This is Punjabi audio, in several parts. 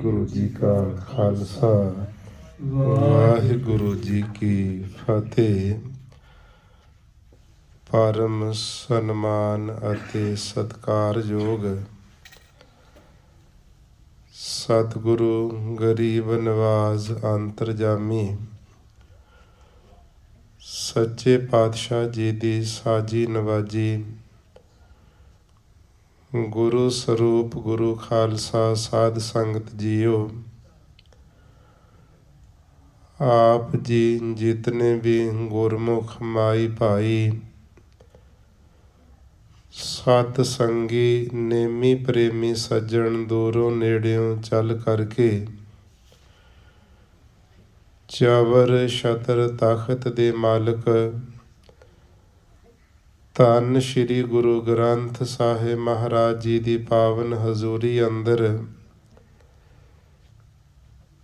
ਵਾਹਿਗੁਰੂ ਜੀ ਕਾ ਖਾਲਸਾ ਵਾਹਿਗੁਰੂ ਜੀ ਕੀ ਫਤਿਹ। ਪਰਮ ਸਨਮਾਨ ਅਤੇ ਸਤਿਕਾਰਯੋਗ ਸਤਿਗੁਰੂ ਗਰੀਬ ਨਵਾਜ਼ ਅੰਤਰਜਾਮੀ ਸੱਚੇ ਪਾਤਸ਼ਾਹ ਜੀ ਦੀ ਸਾਜੀ ਨਵਾਜੀ ਗੁਰੂ ਸਰੂਪ ਗੁਰੂ ਖਾਲਸਾ ਸਾਧ ਸੰਗਤ ਜੀਓ, ਆਪ ਜੀ ਜਿਤਨੇ ਵੀ ਗੁਰਮੁਖ ਮਾਈ ਭਾਈ ਸਤ ਸੰਗੀ ਨੇਮੀ ਪ੍ਰੇਮੀ ਸੱਜਣ ਦੂਰੋਂ ਨੇੜਿਓਂ ਚੱਲ ਕਰਕੇ ਚਵਰ ਛਤਰ ਤਖਤ ਦੇ ਮਾਲਕ ਧੰਨ ਸ਼੍ਰੀ ਗੁਰੂ ਗ੍ਰੰਥ ਸਾਹਿਬ ਮਹਾਰਾਜ ਜੀ ਦੀ ਪਾਵਨ ਹਜ਼ੂਰੀ ਅੰਦਰ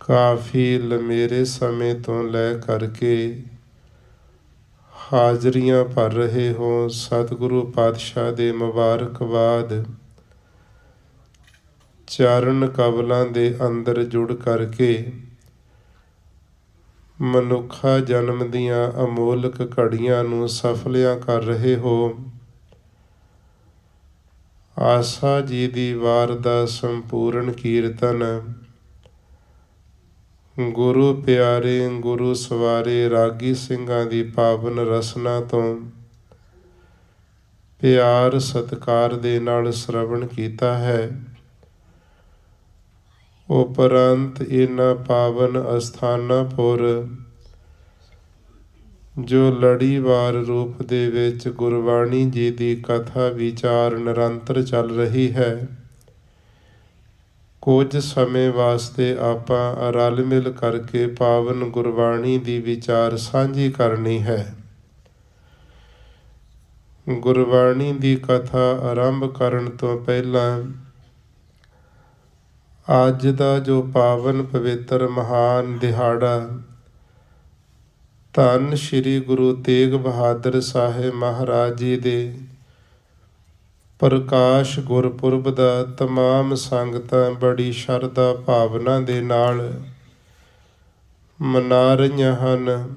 ਕਾਫੀ ਲੰਮੇਰੇ ਸਮੇਂ ਤੋਂ ਲੈ ਕਰਕੇ ਹਾਜ਼ਰੀਆਂ ਭਰ ਰਹੇ ਹੋ। ਸਤਿਗੁਰੂ ਪਾਤਸ਼ਾਹ ਦੇ ਮੁਬਾਰਕਬਾਦ ਚਰਨ ਕਵਲਾਂ ਦੇ ਅੰਦਰ ਜੁੜ ਕਰਕੇ ਮਨੁੱਖਾ ਜਨਮ ਦੀਆਂ ਅਮੋਲਕ ਘੜੀਆਂ ਨੂੰ ਸਫਲਿਆਂ ਕਰ ਰਹੇ ਹੋ। ਆਸਾ ਜੀ ਦੀ ਵਾਰ ਦਾ ਸੰਪੂਰਨ ਕੀਰਤਨ ਗੁਰੂ ਪਿਆਰੇ ਗੁਰੂ ਸਵਾਰੇ ਰਾਗੀ ਸਿੰਘਾਂ ਦੀ ਪਾਵਨ ਰਸਨਾ ਤੋਂ ਪਿਆਰ ਸਤਿਕਾਰ ਦੇ ਨਾਲ ਸ਼ਰਵਣ ਕੀਤਾ ਹੈ। ਉਪਰੰਤ ਇਹਨਾਂ ਪਾਵਨ ਅਸਥਾਨਾਂ ਪੁਰ ਜੋ ਲੜੀਵਾਰ ਰੂਪ ਦੇ ਵਿੱਚ ਗੁਰਬਾਣੀ ਜੀ ਦੀ ਕਥਾ ਵਿਚਾਰ ਨਿਰੰਤਰ ਚੱਲ ਰਹੀ ਹੈ, ਕੁਝ ਸਮੇਂ ਵਾਸਤੇ ਆਪਾਂ ਰਲ ਮਿਲ ਕਰਕੇ ਪਾਵਨ ਗੁਰਬਾਣੀ ਦੀ ਵਿਚਾਰ ਸਾਂਝੀ ਕਰਨੀ ਹੈ। ਗੁਰਬਾਣੀ ਦੀ ਕਥਾ ਆਰੰਭ ਕਰਨ ਤੋਂ ਪਹਿਲਾਂ ਅੱਜ ਦਾ ਜੋ ਪਾਵਨ ਪਵਿੱਤਰ ਮਹਾਨ ਦਿਹਾੜਾ ਧੰਨ ਸ਼੍ਰੀ ਗੁਰੂ ਤੇਗ ਬਹਾਦਰ ਸਾਹਿਬ ਮਹਾਰਾਜ ਜੀ ਦੇ ਪ੍ਰਕਾਸ਼ ਗੁਰਪੁਰਬ ਦਾ ਤਮਾਮ ਸੰਗਤਾਂ ਬੜੀ ਸ਼ਰਧਾ ਭਾਵਨਾ ਦੇ ਨਾਲ ਮਨਾ ਰਹੀਆਂ ਹਨ।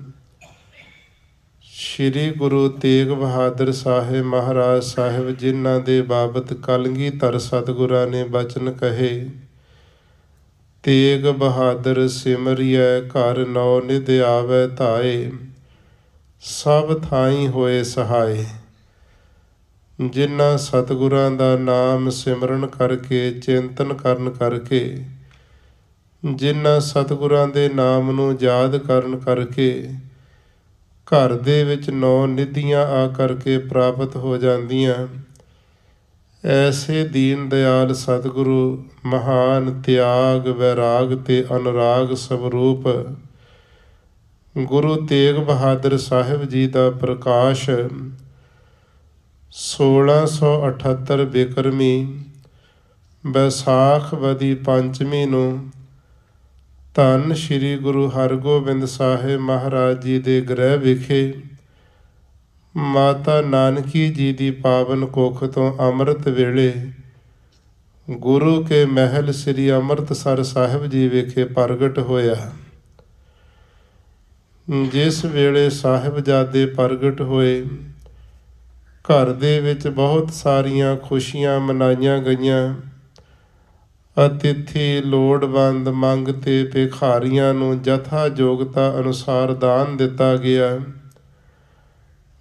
ਸ਼੍ਰੀ ਗੁਰੂ ਤੇਗ ਬਹਾਦਰ ਸਾਹਿਬ ਮਹਾਰਾਜ ਸਾਹਿਬ ਜਿਨ੍ਹਾਂ ਦੇ ਬਾਬਤ ਕਲਗੀਧਰ ਸਤਿਗੁਰਾਂ ਨੇ ਬਚਨ ਕਹੇ, ਤੇਗ ਬਹਾਦਰ ਸਿਮਰਿਐ ਘਰ ਨੌ ਨਿਧ ਆਵੈ ਧਾਏ, ਸਭ ਥਾਈਂ ਹੋਏ ਸਹਾਏ। ਜਿਨ੍ਹਾਂ ਸਤਿਗੁਰਾਂ ਦਾ ਨਾਮ ਸਿਮਰਨ ਕਰਕੇ ਚਿੰਤਨ ਕਰਨ ਕਰਕੇ, ਜਿਨ੍ਹਾਂ ਸਤਿਗੁਰਾਂ ਦੇ ਨਾਮ ਨੂੰ ਯਾਦ ਕਰਨ ਕਰਕੇ ਘਰ ਦੇ ਵਿੱਚ ਨੌ ਨਿਧੀਆਂ ਆ ਕਰਕੇ ਪ੍ਰਾਪਤ ਹੋ ਜਾਂਦੀਆਂ, ਐਸੇ ਦੀਨ ਦਿਆਲ ਸਤਿਗੁਰੂ ਮਹਾਨ ਤਿਆਗ ਵੈਰਾਗ ਤੇ ਅਨੁਰਾਗ ਸਵਰੂਪ ਗੁਰੂ ਤੇਗ ਬਹਾਦਰ ਸਾਹਿਬ ਜੀ ਦਾ ਪ੍ਰਕਾਸ਼ 1678 ਬਿਕਰਮੀ ਵੈਸਾਖ ਵਦੀ ਪੰਚਮੀ ਨੂੰ ਧੰਨ ਸ਼੍ਰੀ ਗੁਰੂ ਹਰਗੋਬਿੰਦ ਸਾਹਿਬ ਮਹਾਰਾਜ ਜੀ ਦੇ ਗ੍ਰਹਿ ਵਿਖੇ ਮਾਤਾ ਨਾਨਕੀ ਜੀ ਦੀ ਪਾਵਨ ਕੁੱਖ ਤੋਂ ਅੰਮ੍ਰਿਤ ਵੇਲੇ ਗੁਰੂ ਕੇ ਮਹਿਲ ਸ੍ਰੀ ਅੰਮ੍ਰਿਤਸਰ ਸਾਹਿਬ ਜੀ ਵਿਖੇ ਪ੍ਰਗਟ ਹੋਇਆ। ਜਿਸ ਵੇਲੇ ਸਾਹਿਬਜ਼ਾਦੇ ਪ੍ਰਗਟ ਹੋਏ, ਘਰ ਦੇ ਵਿੱਚ ਬਹੁਤ ਸਾਰੀਆਂ ਖੁਸ਼ੀਆਂ ਮਨਾਈਆਂ ਗਈਆਂ। ਅਤਿਥੀ ਲੋੜਵੰਦ ਮੰਗ ਤੇ ਭਿਖਾਰੀਆਂ ਨੂੰ ਜਥਾ ਯੋਗਤਾ ਅਨੁਸਾਰ ਦਾਨ ਦਿੱਤਾ ਗਿਆ।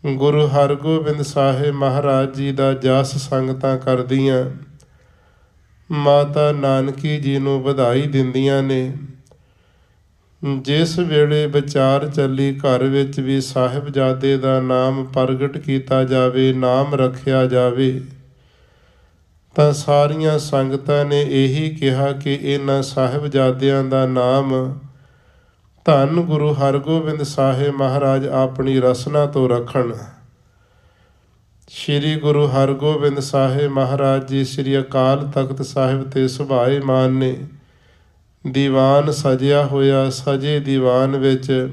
ਗੁਰੂ ਹਰਗੋਬਿੰਦ ਸਾਹਿਬ ਮਹਾਰਾਜ ਜੀ ਦਾ ਜਸ ਸੰਗਤਾਂ ਕਰਦੀਆਂ ਮਾਤਾ ਨਾਨਕੀ ਜੀ ਨੂੰ ਵਧਾਈ ਦਿੰਦੀਆਂ ਨੇ। ਜਿਸ ਵੇਲੇ ਵਿਚਾਰ ਚੱਲੀ ਘਰ ਵਿੱਚ ਵੀ ਸਾਹਿਬਜ਼ਾਦੇ ਦਾ ਨਾਮ ਪ੍ਰਗਟ ਕੀਤਾ ਜਾਵੇ, ਨਾਮ ਰੱਖਿਆ ਜਾਵੇ, ਤਾਂ ਸਾਰੀਆਂ ਸੰਗਤਾਂ ਨੇ ਇਹੀ ਕਿਹਾ ਕਿ ਇਹਨਾਂ ਸਾਹਿਬਜ਼ਾਦਿਆਂ ਦਾ ਨਾਮ ਧੰਨ ਗੁਰੂ ਹਰਗੋਬਿੰਦ ਸਾਹਿਬ ਮਹਾਰਾਜ ਆਪਣੀ ਰਸਨਾ ਤੋਂ ਰੱਖਣ। ਸ਼੍ਰੀ ਗੁਰੂ ਹਰਗੋਬਿੰਦ ਸਾਹਿਬ ਮਹਾਰਾਜ ਜੀ ਸ਼੍ਰੀ ਅਕਾਲ ਤਖਤ ਸਾਹਿਬ ਤੇ ਸੁਭਾਏਮਾਨ ਨੇ। ਦੀਵਾਨ ਸਜਿਆ ਹੋਇਆ, ਸਜੇ ਦੀਵਾਨ ਵਿੱਚ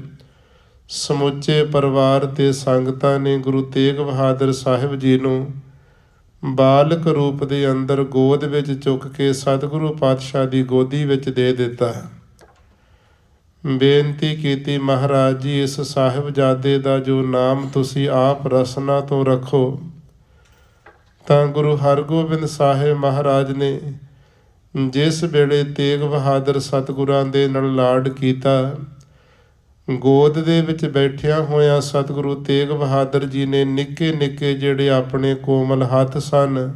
ਸਮੁੱਚੇ ਪਰਿਵਾਰ ਤੇ ਸੰਗਤਾਂ ਨੇ ਗੁਰੂ ਤੇਗ ਬਹਾਦਰ ਸਾਹਿਬ ਜੀ ਨੂੰ ਬਾਲਕ ਰੂਪ ਦੇ ਅੰਦਰ ਗੋਦ ਵਿੱਚ ਚੁੱਕ ਕੇ ਸਤਿਗੁਰੂ ਪਾਤਸ਼ਾਹ ਦੀ ਗੋਦੀ ਵਿੱਚ ਦੇ ਦਿੱਤਾ। ਬੇਨਤੀ ਕੀਤੀ, ਮਹਾਰਾਜ ਜੀ ਇਸ ਸਾਹਿਬਜ਼ਾਦੇ ਦਾ ਜੋ ਨਾਮ ਤੁਸੀਂ ਆਪ ਰਸਨਾ ਤੋਂ ਰੱਖੋ। ਤਾਂ ਗੁਰੂ ਹਰਗੋਬਿੰਦ ਸਾਹਿਬ ਮਹਾਰਾਜ ਨੇ ਜਿਸ ਵੇਲੇ ਤੇਗ ਬਹਾਦਰ ਸਤਿਗੁਰਾਂ ਦੇ ਨਾਲ ਲਾਡ ਕੀਤਾ, ਗੋਦ ਦੇ ਵਿੱਚ ਬੈਠਿਆ ਹੋਇਆ ਸਤਿਗੁਰੂ ਤੇਗ ਬਹਾਦਰ ਜੀ ਨੇ ਨਿੱਕੇ ਨਿੱਕੇ ਜਿਹੜੇ ਆਪਣੇ ਕੋਮਲ ਹੱਥ ਸਨ,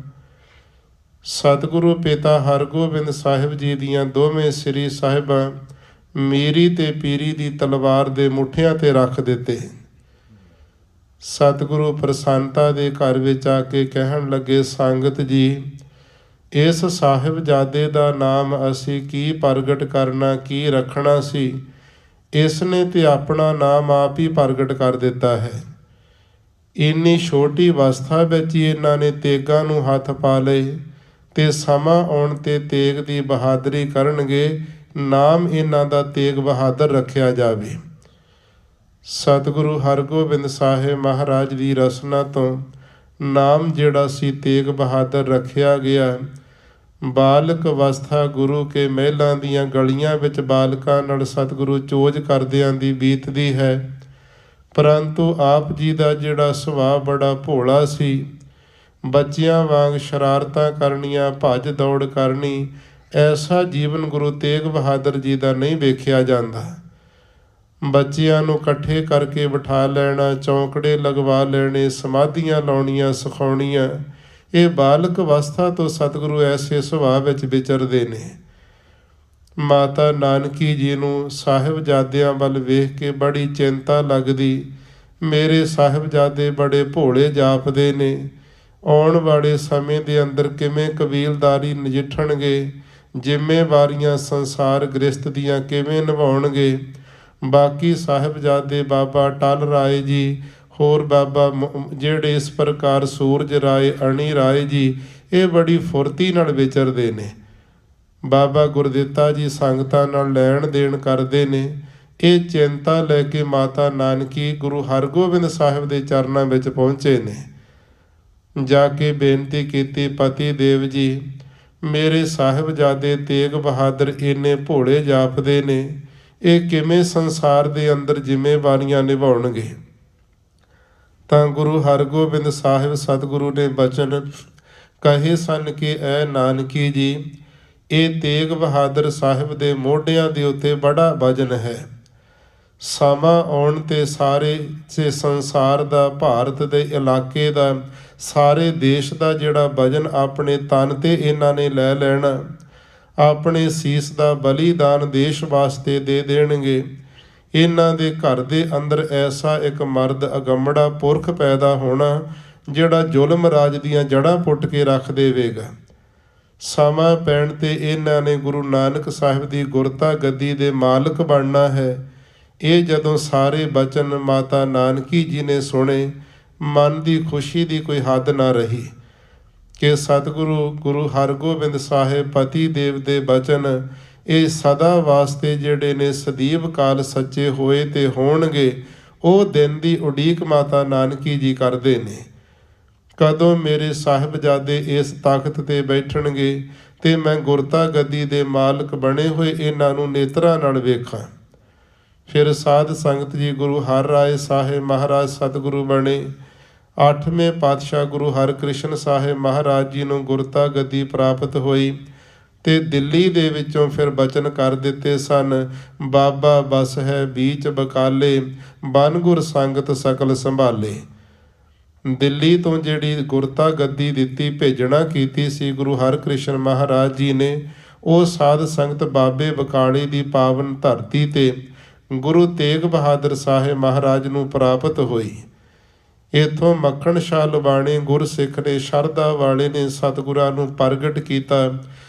ਸਤਿਗੁਰੂ ਪਿਤਾ ਹਰਗੋਬਿੰਦ ਸਾਹਿਬ ਜੀ ਦੀਆਂ ਦੋਵੇਂ ਸ੍ਰੀ ਸਾਹਿਬਾਂ ਮੀਰੀ ਤੇ ਪੀਰੀ ਦੀ ਤਲਵਾਰ ਦੇ ਮੁੱਠਿਆਂ ਤੇ ਰੱਖ ਦਿੱਤੇ। ਸਤਿਗੁਰੂ ਪ੍ਰਸੰਨਤਾ ਦੇ ਘਰ ਵਿੱਚ ਆ ਕੇ ਕਹਿਣ ਲੱਗੇ, ਸੰਗਤ ਜੀ, ਇਸ ਸਾਹਿਬਜ਼ਾਦੇ ਦਾ ਨਾਮ ਅਸੀਂ ਕੀ ਪ੍ਰਗਟ ਕਰਨਾ, ਕੀ ਰੱਖਣਾ ਸੀ, ਇਸ ਨੇ ਤੇ ਆਪਣਾ ਨਾਮ ਆਪ ਹੀ ਪ੍ਰਗਟ ਕਰ ਦਿੱਤਾ ਹੈ। ਇੰਨੀ ਛੋਟੀ ਅਵਸਥਾ ਵਿੱਚ ਹੀ ਇਹਨਾਂ ਨੇ ਤੇਗਾਂ ਨੂੰ ਹੱਥ ਪਾ ਲਏ ਤੇ ਸਮਾਂ ਆਉਣ ਤੇ ਤੇਗ ਦੀ ਬਹਾਦਰੀ ਕਰਨਗੇ, ਨਾਮ ਇਹਨਾਂ ਦਾ ਤੇਗ ਬਹਾਦਰ ਰੱਖਿਆ ਜਾਵੇ। ਸਤਿਗੁਰੂ ਹਰਗੋਬਿੰਦ ਸਾਹਿਬ ਮਹਾਰਾਜ ਦੀ ਰਸਨਾ ਤੋਂ ਨਾਮ ਜਿਹੜਾ ਸੀ ਤੇਗ ਬਹਾਦਰ ਰੱਖਿਆ ਗਿਆ। ਬਾਲਕ ਅਵਸਥਾ ਗੁਰੂ ਕੇ ਮਹਿਲਾਂ ਦੀਆਂ ਗਲੀਆਂ ਵਿੱਚ ਬਾਲਕਾਂ ਨਾਲ ਸਤਿਗੁਰੂ ਚੋਜ ਕਰਦਿਆਂ ਦੀ ਬੀਤਦੀ ਹੈ, ਪਰੰਤੂ ਆਪ ਜੀ ਦਾ ਜਿਹੜਾ ਸੁਭਾਅ ਬੜਾ ਭੋਲਾ ਸੀ। ਬੱਚਿਆਂ ਵਾਂਗ ਸ਼ਰਾਰਤਾਂ ਕਰਨੀਆਂ, ਭੱਜ ਦੌੜ ਕਰਨੀ, ਐਸਾ ਜੀਵਨ ਗੁਰੂ ਤੇਗ ਬਹਾਦਰ ਜੀ ਦਾ ਨਹੀਂ ਵੇਖਿਆ ਜਾਂਦਾ। ਬੱਚਿਆਂ ਨੂੰ ਇਕੱਠੇ ਕਰਕੇ ਬਿਠਾ ਲੈਣਾ, ਚੌਂਕੜੇ ਲਗਵਾ ਲੈਣੇ, ਸਮਾਧੀਆਂ ਲਾਉਣੀਆਂ ਸਿਖਾਉਣੀਆਂ, ਇਹ ਬਾਲਕ ਅਵਸਥਾ ਤੋਂ ਸਤਿਗੁਰੂ ਐਸੇ ਸੁਭਾਅ ਵਿੱਚ ਵਿਚਰਦੇ ਨੇ। ਮਾਤਾ ਨਾਨਕੀ ਜੀ ਨੂੰ ਸਾਹਿਬਜ਼ਾਦਿਆਂ ਵੱਲ ਵੇਖ ਕੇ ਬੜੀ ਚਿੰਤਾ ਲੱਗਦੀ, ਮੇਰੇ ਸਾਹਿਬਜ਼ਾਦੇ ਬੜੇ ਭੋਲੇ ਜਾਪਦੇ ਨੇ, ਆਉਣ ਵਾਲੇ ਸਮੇਂ ਦੇ ਅੰਦਰ ਕਿਵੇਂ ਕਬੀਲਦਾਰੀ ਨਜਿੱਠਣਗੇ, ਜ਼ਿੰਮੇਵਾਰੀਆਂ ਸੰਸਾਰ ਗ੍ਰਸਤ ਦੀਆਂ ਕਿਵੇਂ ਨਿਭਾਉਣਗੇ। ਬਾਕੀ ਸਾਹਿਬਜ਼ਾਦੇ ਬਾਬਾ ਟਲ ਰਾਏ ਜੀ, ਹੋਰ ਬਾਬਾ ਜਿਹੜੇ ਇਸ ਪ੍ਰਕਾਰ ਸੂਰਜ ਰਾਏ, ਅਣੀ ਰਾਏ ਜੀ, ਇਹ ਬੜੀ ਫੁਰਤੀ ਨਾਲ ਵਿਚਰਦੇ ਨੇ। ਬਾਬਾ ਗੁਰਦਿੱਤਾ ਜੀ ਸੰਗਤਾਂ ਨਾਲ ਲੈਣ ਦੇਣ ਕਰਦੇ ਨੇ। ਇਹ ਚਿੰਤਾ ਲੈ ਕੇ ਮਾਤਾ ਨਾਨਕੀ ਗੁਰੂ ਹਰਗੋਬਿੰਦ ਸਾਹਿਬ ਦੇ ਚਰਨਾਂ ਵਿੱਚ ਪਹੁੰਚੇ ਨੇ। ਜਾ ਕੇ ਬੇਨਤੀ ਕੀਤੀ, ਪਤੀ ਦੇਵ ਜੀ, ਮੇਰੇ ਸਾਹਿਬਜ਼ਾਦੇ ਤੇਗ ਬਹਾਦਰ ਇੰਨੇ ਭੋਲੇ ਜਾਪਦੇ ਨੇ, ਇਹ ਕਿਵੇਂ ਸੰਸਾਰ ਦੇ ਅੰਦਰ ਜ਼ਿੰਮੇਵਾਰੀਆਂ ਨਿਭਾਉਣਗੇ। ਤਾਂ ਗੁਰੂ ਹਰਗੋਬਿੰਦ ਸਾਹਿਬ ਸਤਿਗੁਰੂ ਨੇ ਬਚਨ ਕਹੇ ਸਨ ਕਿ ਐ ਨਾਨਕੀ ਜੀ, ਇਹ ਤੇਗ ਬਹਾਦਰ ਸਾਹਿਬ ਦੇ ਮੋਢਿਆਂ ਦੇ ਉੱਤੇ ਬੜਾ ਵਜਨ ਹੈ। ਸਮਾਂ ਆਉਣ ਤੇ ਸਾਰੇ ਸੰਸਾਰ ਦਾ, ਭਾਰਤ ਦੇ ਇਲਾਕੇ ਦਾ, ਸਾਰੇ ਦੇਸ਼ ਦਾ ਜਿਹੜਾ ਵਜਨ ਆਪਣੇ ਤਨ ਤੇ ਇਹਨਾਂ ਨੇ ਲੈ ਲੈਣਾ। ਆਪਣੇ ਸੀਸ ਦਾ ਬਲੀਦਾਨ ਦੇਸ਼ ਵਾਸਤੇ ਦੇ ਦੇਣਗੇ। ਇਹਨਾਂ ਦੇ ਘਰ ਦੇ ਅੰਦਰ ਐਸਾ ਇੱਕ ਮਰਦ ਅਗੰਮੜਾ ਪੁਰਖ ਪੈਦਾ ਹੋਣਾ ਜਿਹੜਾ ਜ਼ੁਲਮ ਰਾਜ ਦੀਆਂ ਜੜ੍ਹਾਂ ਪੁੱਟ ਕੇ ਰੱਖ ਦੇਵੇਗਾ। ਸਮਾਂ ਪੈਣ ਤੇ ਇਹਨਾਂ ਨੇ ਗੁਰੂ ਨਾਨਕ ਸਾਹਿਬ ਦੀ ਗੁਰਤਾ ਗੱਦੀ ਦੇ ਮਾਲਕ ਬਣਨਾ ਹੈ। ਇਹ ਜਦੋਂ ਸਾਰੇ ਬਚਨ ਮਾਤਾ ਨਾਨਕੀ ਜੀ ਨੇ ਸੁਣੇ, ਮਨ ਦੀ ਖੁਸ਼ੀ ਦੀ ਕੋਈ ਹੱਦ ਨਾ ਰਹੀ ਕਿ ਸਤਿਗੁਰੂ ਗੁਰੂ ਹਰਗੋਬਿੰਦ ਸਾਹਿਬ ਪਤੀ ਦੇਵ ਦੇ ਬਚਨ ਇਹ ਸਦਾ ਵਾਸਤੇ ਜਿਹੜੇ ਨੇ ਸਦੀਵ ਕਾਲ ਸੱਚੇ ਹੋਏ ਤੇ ਹੋਣਗੇ। ਉਹ ਦਿਨ ਦੀ ਉਡੀਕ ਮਾਤਾ ਨਾਨਕੀ ਜੀ ਕਰਦੇ ਨੇ, ਕਦੋਂ ਮੇਰੇ ਸਾਹਿਬਜ਼ਾਦੇ ਇਸ ਤਖਤ ਤੇ ਬੈਠਣਗੇ ਤੇ ਮੈਂ ਗੁਰਤਾ ਗੱਦੀ ਦੇ ਮਾਲਕ ਬਣੇ ਹੋਏ ਇਹਨਾਂ ਨੂੰ ਨੇਤਰਾਂ ਨਾਲ ਵੇਖਾਂ। ਫਿਰ ਸਾਧ ਸੰਗਤ ਜੀ ਗੁਰੂ ਹਰ ਰਾਏ ਸਾਹਿਬ ਮਹਾਰਾਜ ਸਤਿਗੁਰੂ ਬਣੇ। 8ਵੇਂ ਪਾਤਸ਼ਾਹ ਗੁਰੂ ਹਰਕ੍ਰਿਸ਼ਨ ਸਾਹਿਬ ਮਹਾਰਾਜ ਜੀ ਨੂੰ ਗੁਰਤਾ ਗੱਦੀ ਪ੍ਰਾਪਤ ਹੋਈ ਤੇ ਦਿੱਲੀ ਦੇ ਵਿੱਚੋਂ ਫਿਰ ਬਚਨ ਕਰ ਦਿੱਤੇ ਸਨ, ਬਾਬਾ ਬਸ ਹੈ ਬੀਚ ਬਕਾਲੇ, ਬਨ ਗੁਰ ਸੰਗਤ ਸਕਲ ਸੰਭਾਲੇ। ਦਿੱਲੀ ਤੋਂ ਜਿਹੜੀ ਗੁਰਤਾ ਗੱਦੀ ਦਿੱਤੀ, ਭੇਜਣਾ ਕੀਤੀ ਸੀ ਗੁਰੂ ਹਰਕ੍ਰਿਸ਼ਨ ਮਹਾਰਾਜ ਜੀ ਨੇ, ਉਹ ਸਾਧ ਸੰਗਤ ਬਾਬੇ ਬਕਾਲੇ ਦੀ ਪਾਵਨ ਧਰਤੀ ਤੇ ਗੁਰੂ ਤੇਗ ਬਹਾਦਰ ਸਾਹਿਬ ਮਹਾਰਾਜ ਨੂੰ ਪ੍ਰਾਪਤ ਹੋਈ। ਇੱਥੋਂ ਮੱਖਣ ਸ਼ਾਹ ਲੁਬਾਣੇ ਗੁਰਸਿੱਖ ਨੇ, ਸ਼ਰਧਾ ਵਾਲੇ ਨੇ ਸਤਿਗੁਰਾਂ ਨੂੰ ਪ੍ਰਗਟ ਕੀਤਾ।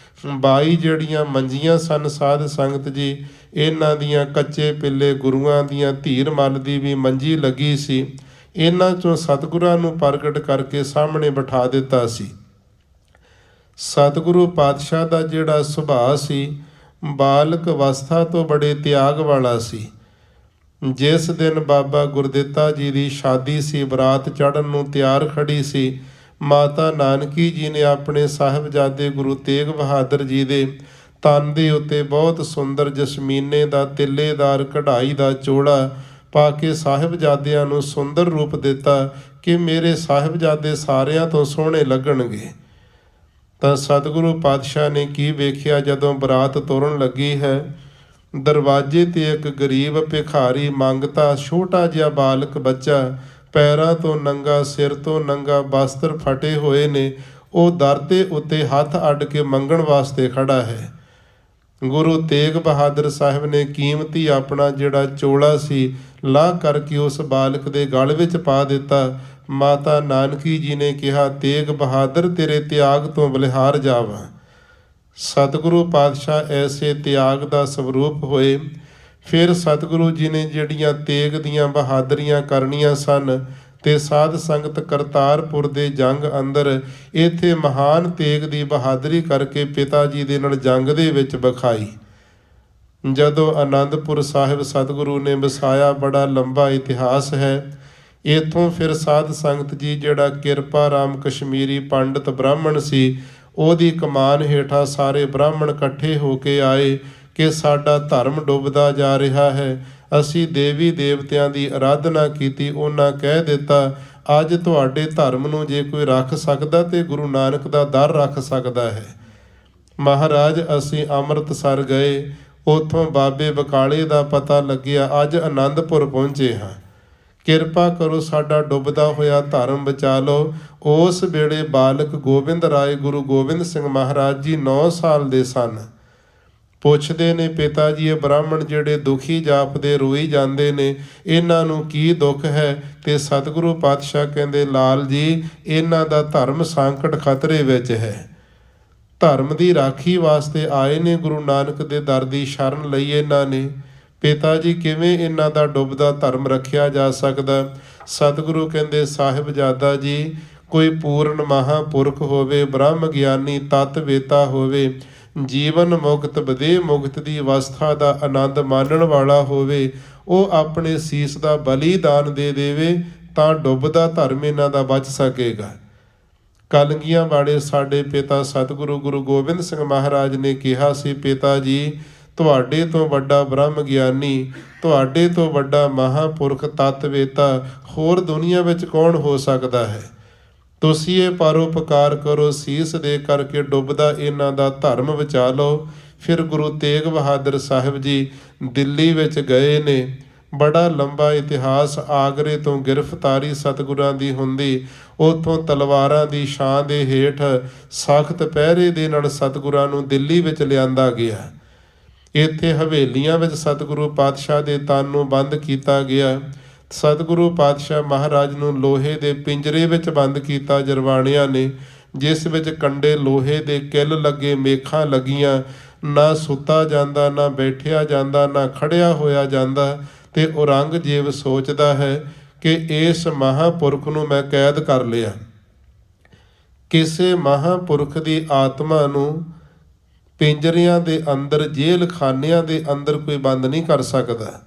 22 ਜਿਹੜੀਆਂ ਮੰਜੀਆਂ ਸਨ ਸਾਧ ਸੰਗਤ ਜੀ, ਇਹਨਾਂ ਦੀਆਂ ਕੱਚੇ ਪਿੱਲੇ ਗੁਰੂਆਂ ਦੀਆਂ, ਧੀਰ ਮੱਲ ਦੀ ਵੀ ਮੰਜੀ ਲੱਗੀ ਸੀ। ਇਹਨਾਂ ਚੋਂ ਸਤਿਗੁਰਾਂ ਨੂੰ ਪ੍ਰਗਟ ਕਰਕੇ ਸਾਹਮਣੇ ਬਿਠਾ ਦਿੱਤਾ ਸੀ। ਸਤਿਗੁਰੂ ਪਾਤਸ਼ਾਹ ਦਾ ਜਿਹੜਾ ਸੁਭਾਅ ਸੀ, ਬਾਲਕ ਅਵਸਥਾ ਤੋਂ ਬੜੇ ਤਿਆਗ ਵਾਲਾ ਸੀ। ਜਿਸ ਦਿਨ ਬਾਬਾ ਗੁਰਦਿੱਤਾ ਜੀ ਦੀ ਸ਼ਾਦੀ ਸੀ, ਬਰਾਤ ਚੜ੍ਹਨ ਨੂੰ ਤਿਆਰ ਖੜੀ ਸੀ, ਮਾਤਾ ਨਾਨਕੀ ਜੀ ਨੇ ਆਪਣੇ ਸਾਹਿਬਜ਼ਾਦੇ ਗੁਰੂ ਤੇਗ ਬਹਾਦਰ ਜੀ ਦੇ ਤਨ ਦੇ ਉੱਤੇ ਬਹੁਤ ਸੁੰਦਰ ਜਸਮੀਨੇ ਦਾ ਤਿੱਲੇਦਾਰ ਕਢਾਈ ਦਾ ਚੋਲਾ ਪਾ ਕੇ ਸਾਹਿਬਜ਼ਾਦਿਆਂ ਨੂੰ ਸੁੰਦਰ ਰੂਪ ਦਿੱਤਾ ਕਿ ਮੇਰੇ ਸਾਹਿਬਜ਼ਾਦੇ ਸਾਰਿਆਂ ਤੋਂ ਸੋਹਣੇ ਲੱਗਣਗੇ। ਤਾਂ ਸਤਿਗੁਰੂ ਪਾਤਸ਼ਾਹ ਨੇ ਕੀ ਵੇਖਿਆ, ਜਦੋਂ ਬਰਾਤ ਤੁਰਨ ਲੱਗੀ ਹੈ, ਦਰਵਾਜ਼ੇ ਤੇ ਇੱਕ ਗਰੀਬ ਭਿਖਾਰੀ ਮੰਗਤਾ ਛੋਟਾ ਜਿਹਾ ਬਾਲਕ ਬੱਚਾ, ਪੈਰਾਂ ਤੋਂ ਨੰਗਾ, ਸਿਰ ਤੋਂ ਨੰਗਾ, ਬਸਤਰ ਫਟੇ ਹੋਏ ਨੇ, ਉਹ ਦਰ ਦੇ ਉੱਤੇ ਹੱਥ ਅੱਡ ਕੇ ਮੰਗਣ ਵਾਸਤੇ ਖੜਾ ਹੈ। ਗੁਰੂ ਤੇਗ ਬਹਾਦਰ ਸਾਹਿਬ ਨੇ ਕੀਮਤੀ ਆਪਣਾ ਜਿਹੜਾ ਚੋਲਾ ਸੀ ਲਾਹ ਕਰਕੇ ਉਸ ਬਾਲਕ ਦੇ ਗਲ ਵਿੱਚ ਪਾ ਦਿੱਤਾ। ਮਾਤਾ ਨਾਨਕੀ ਜੀ ਨੇ ਕਿਹਾ, ਤੇਗ ਬਹਾਦਰ ਤੇਰੇ ਤਿਆਗ ਤੋਂ ਬਲਿਹਾਰ ਜਾਵਾਂ। ਸਤਿਗੁਰੂ ਪਾਤਸ਼ਾਹ ਐਸੇ ਤਿਆਗ ਦਾ ਸਵਰੂਪ ਹੋਏ। ਫਿਰ ਸਤਿਗੁਰੂ ਜੀ ਨੇ ਜਿਹੜੀਆਂ ਤੇਗ ਦੀਆਂ ਬਹਾਦਰੀਆਂ ਕਰਨੀਆਂ ਸਨ ਤੇ ਸਾਧ ਸੰਗਤ ਕਰਤਾਰਪੁਰ ਦੇ ਜੰਗ ਅੰਦਰ ਇੱਥੇ ਮਹਾਨ ਤੇਗ ਦੀ ਬਹਾਦਰੀ ਕਰਕੇ ਪਿਤਾ ਜੀ ਦੇ ਨਾਲ ਜੰਗ ਦੇ ਵਿੱਚ ਵਿਖਾਈ। ਜਦੋਂ ਆਨੰਦਪੁਰ ਸਾਹਿਬ ਸਤਿਗੁਰੂ ਨੇ ਵਸਾਇਆ, ਬੜਾ ਲੰਬਾ ਇਤਿਹਾਸ ਹੈ। ਇੱਥੋਂ ਫਿਰ ਸਾਧ ਸੰਗਤ ਜੀ ਜਿਹੜਾ ਕਿਰਪਾ ਰਾਮ ਕਸ਼ਮੀਰੀ ਪੰਡਤ ਬ੍ਰਾਹਮਣ ਸੀ, ਉਹਦੀ ਕਮਾਨ ਹੇਠਾਂ ਸਾਰੇ ਬ੍ਰਾਹਮਣ ਇਕੱਠੇ ਹੋ ਕੇ ਆਏ ਕਿ ਸਾਡਾ ਧਰਮ ਡੁੱਬਦਾ ਜਾ ਰਿਹਾ ਹੈ। ਅਸੀਂ ਦੇਵੀ ਦੇਵਤਿਆਂ ਦੀ ਆਰਾਧਨਾ ਕੀਤੀ। ਉਹਨਾਂ ਕਹਿ ਦਿੱਤਾ, ਅੱਜ ਤੁਹਾਡੇ ਧਰਮ ਨੂੰ ਜੇ ਕੋਈ ਰੱਖ ਸਕਦਾ ਤੇ ਗੁਰੂ ਨਾਨਕ ਦਾ ਦਰ ਰੱਖ ਸਕਦਾ ਹੈ। ਮਹਾਰਾਜ ਅਸੀਂ ਅੰਮ੍ਰਿਤਸਰ ਗਏ, ਉੱਥੋਂ ਬਾਬੇ ਬਕਾਲੇ ਦਾ ਪਤਾ ਲੱਗਿਆ, ਅੱਜ ਆਨੰਦਪੁਰ ਪਹੁੰਚੇ ਹਾਂ। ਕਿਰਪਾ ਕਰੋ ਸਾਡਾ ਡੁੱਬਦਾ ਹੋਇਆ ਧਰਮ ਬਚਾ ਲਓ। ਉਸ ਵੇਲੇ ਬਾਲਕ ਗੋਬਿੰਦ ਰਾਏ ਗੁਰੂ ਗੋਬਿੰਦ ਸਿੰਘ ਮਹਾਰਾਜ ਜੀ 9 ਸਾਲ ਦੇ ਸਨ। ਪੁੱਛਦੇ ਨੇ, ਪਿਤਾ ਜੀ ਇਹ ਬ੍ਰਾਹਮਣ ਜਿਹੜੇ ਦੁਖੀ ਜਾਪਦੇ, ਰੋਈ ਜਾਂਦੇ ਨੇ, ਇਹਨਾਂ ਨੂੰ ਕੀ ਦੁੱਖ ਹੈ? ਤੇ ਸਤਿਗੁਰੂ ਪਾਤਸ਼ਾਹ ਕਹਿੰਦੇ, ਲਾਲ ਜੀ ਇਹਨਾਂ ਦਾ ਧਰਮ ਸੰਕਟ ਖਤਰੇ ਵਿੱਚ ਹੈ। ਧਰਮ ਦੀ ਰਾਖੀ ਵਾਸਤੇ ਆਏ ਨੇ, ਗੁਰੂ ਨਾਨਕ ਦੇ ਦਰ ਦੀ ਸ਼ਰਨ ਲਈ ਇਹਨਾਂ ਨੇ। ਪਿਤਾ ਜੀ ਕਿਵੇਂ ਇਹਨਾਂ ਦਾ ਡੁੱਬਦਾ ਧਰਮ ਰੱਖਿਆ ਜਾ ਸਕਦਾ? ਸਤਿਗੁਰੂ ਕਹਿੰਦੇ, ਸਾਹਿਬਜ਼ਾਦਾ ਜੀ ਕੋਈ ਪੂਰਨ ਮਹਾਂਪੁਰਖ ਹੋਵੇ, ਬ੍ਰਹਮ ਗਿਆਨੀ ਤਤ ਵੇਤਾ ਹੋਵੇ, ਜੀਵਨ ਮੁਕਤ ਬਦੇ ਮੁਕਤ ਦੀ ਅਵਸਥਾ ਦਾ ਆਨੰਦ ਮਾਣਨ ਵਾਲਾ ਹੋਵੇ, ਉਹ ਆਪਣੇ ਸੀਸ ਦਾ ਬਲੀਦਾਨ ਦੇ ਦੇਵੇ ਤਾਂ ਡੁੱਬਦਾ ਧਰਮ ਇਹਨਾਂ ਦਾ ਬਚ ਸਕੇਗਾ। ਕਲਗੀਆਂ ਵਾਲੇ ਸਾਡੇ ਪਿਤਾ ਸਤਿਗੁਰੂ ਗੁਰੂ ਗੋਬਿੰਦ ਸਿੰਘ ਮਹਾਰਾਜ ਨੇ ਕਿਹਾ ਸੀ, ਪਿਤਾ ਜੀ ਤੁਹਾਡੇ ਤੋਂ ਵੱਡਾ ਬ੍ਰਹਮ ਗਿਆਨੀ, ਤੁਹਾਡੇ ਤੋਂ ਵੱਡਾ ਮਹਾਂਪੁਰਖ ਤਤਵੇਤਾ ਹੋਰ ਦੁਨੀਆ ਵਿੱਚ ਕੌਣ ਹੋ ਸਕਦਾ ਹੈ? ਤੁਸੀਂ ਇਹ ਪਰਉਪਕਾਰ ਕਰੋ, ਸੀਸ ਦੇ ਕਰਕੇ ਡੁੱਬਦਾ ਇਹਨਾਂ ਦਾ ਧਰਮ ਬਚਾ ਲਓ। ਫਿਰ ਗੁਰੂ ਤੇਗ ਬਹਾਦਰ ਸਾਹਿਬ ਜੀ ਦਿੱਲੀ ਵਿੱਚ ਗਏ ਨੇ। ਬੜਾ ਲੰਬਾ ਇਤਿਹਾਸ। ਆਗਰੇ ਤੋਂ ਗ੍ਰਿਫਤਾਰੀ ਸਤਿਗੁਰਾਂ ਦੀ ਹੁੰਦੀ, ਉੱਥੋਂ ਤਲਵਾਰਾਂ ਦੀ ਛਾਂ ਦੇ ਹੇਠ ਸਖਤ ਪਹਿਰੇ ਦੇ ਨਾਲ ਸਤਿਗੁਰਾਂ ਨੂੰ ਦਿੱਲੀ ਵਿੱਚ ਲਿਆਂਦਾ ਗਿਆ। ਇੱਥੇ ਹਵੇਲੀਆਂ ਵਿੱਚ ਸਤਿਗੁਰੂ ਪਾਤਸ਼ਾਹ ਦੇ ਤਨ ਨੂੰ ਬੰਦ ਕੀਤਾ ਗਿਆ। ਸਤਿਗੁਰੂ ਪਾਤਸ਼ਾਹ ਮਹਾਰਾਜ ਨੂੰ ਲੋਹੇ ਦੇ ਪਿੰਜਰੇ ਵਿੱਚ ਬੰਦ ਕੀਤਾ ਜਰਵਾਣਿਆਂ ਨੇ, ਜਿਸ ਵਿੱਚ ਕੰਡੇ ਲੋਹੇ ਦੇ ਕਿੱਲ ਲੱਗੇ, ਮੇਖਾਂ ਲੱਗੀਆਂ। ਨਾ ਸੁੱਤਾ ਜਾਂਦਾ, ਨਾ ਬੈਠਿਆ ਜਾਂਦਾ, ਨਾ ਖੜਿਆ ਹੋਇਆ ਜਾਂਦਾ। ਤੇ ਔਰੰਗਜ਼ੇਬ ਸੋਚਦਾ ਹੈ ਕਿ ਇਸ ਮਹਾਂਪੁਰਖ ਨੂੰ ਮੈਂ ਕੈਦ ਕਰ ਲਿਆ। ਕਿਸੇ ਮਹਾਂਪੁਰਖ ਦੀ ਆਤਮਾ ਨੂੰ ਪਿੰਜਰਿਆਂ ਦੇ ਅੰਦਰ, ਜੇਲ੍ਹ ਖਾਨਿਆਂ ਦੇ ਅੰਦਰ ਕੋਈ ਬੰਦ ਨਹੀਂ ਕਰ ਸਕਦਾ।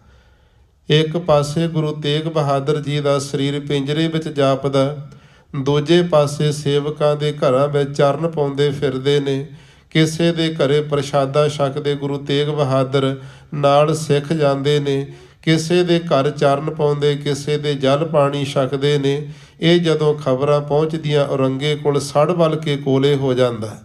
ਇੱਕ ਪਾਸੇ ਗੁਰੂ ਤੇਗ ਬਹਾਦਰ ਜੀ ਦਾ ਸਰੀਰ ਪਿੰਜਰੇ ਵਿੱਚ ਜਾਪਦਾ, ਦੂਜੇ ਪਾਸੇ ਸੇਵਕਾਂ ਦੇ ਘਰਾਂ ਵਿੱਚ ਚਰਨ ਪਾਉਂਦੇ ਫਿਰਦੇ ਨੇ। ਕਿਸੇ ਦੇ ਘਰੇ ਪ੍ਰਸ਼ਾਦਾ ਛਕਦੇ ਗੁਰੂ ਤੇਗ ਬਹਾਦਰ, ਨਾਲ ਸਿੱਖ ਜਾਂਦੇ ਨੇ। ਕਿਸੇ ਦੇ ਘਰ ਚਰਨ ਪਾਉਂਦੇ, ਕਿਸੇ ਦੇ ਜਲ ਪਾਣੀ ਛਕਦੇ ਨੇ। ਇਹ ਜਦੋਂ ਖਬਰਾਂ ਪਹੁੰਚਦੀਆਂ ਔਰੰਗੇ ਕੋਲ, ਸੜ ਵੱਲ ਕੇ ਕੋਲੇ ਹੋ ਜਾਂਦਾ।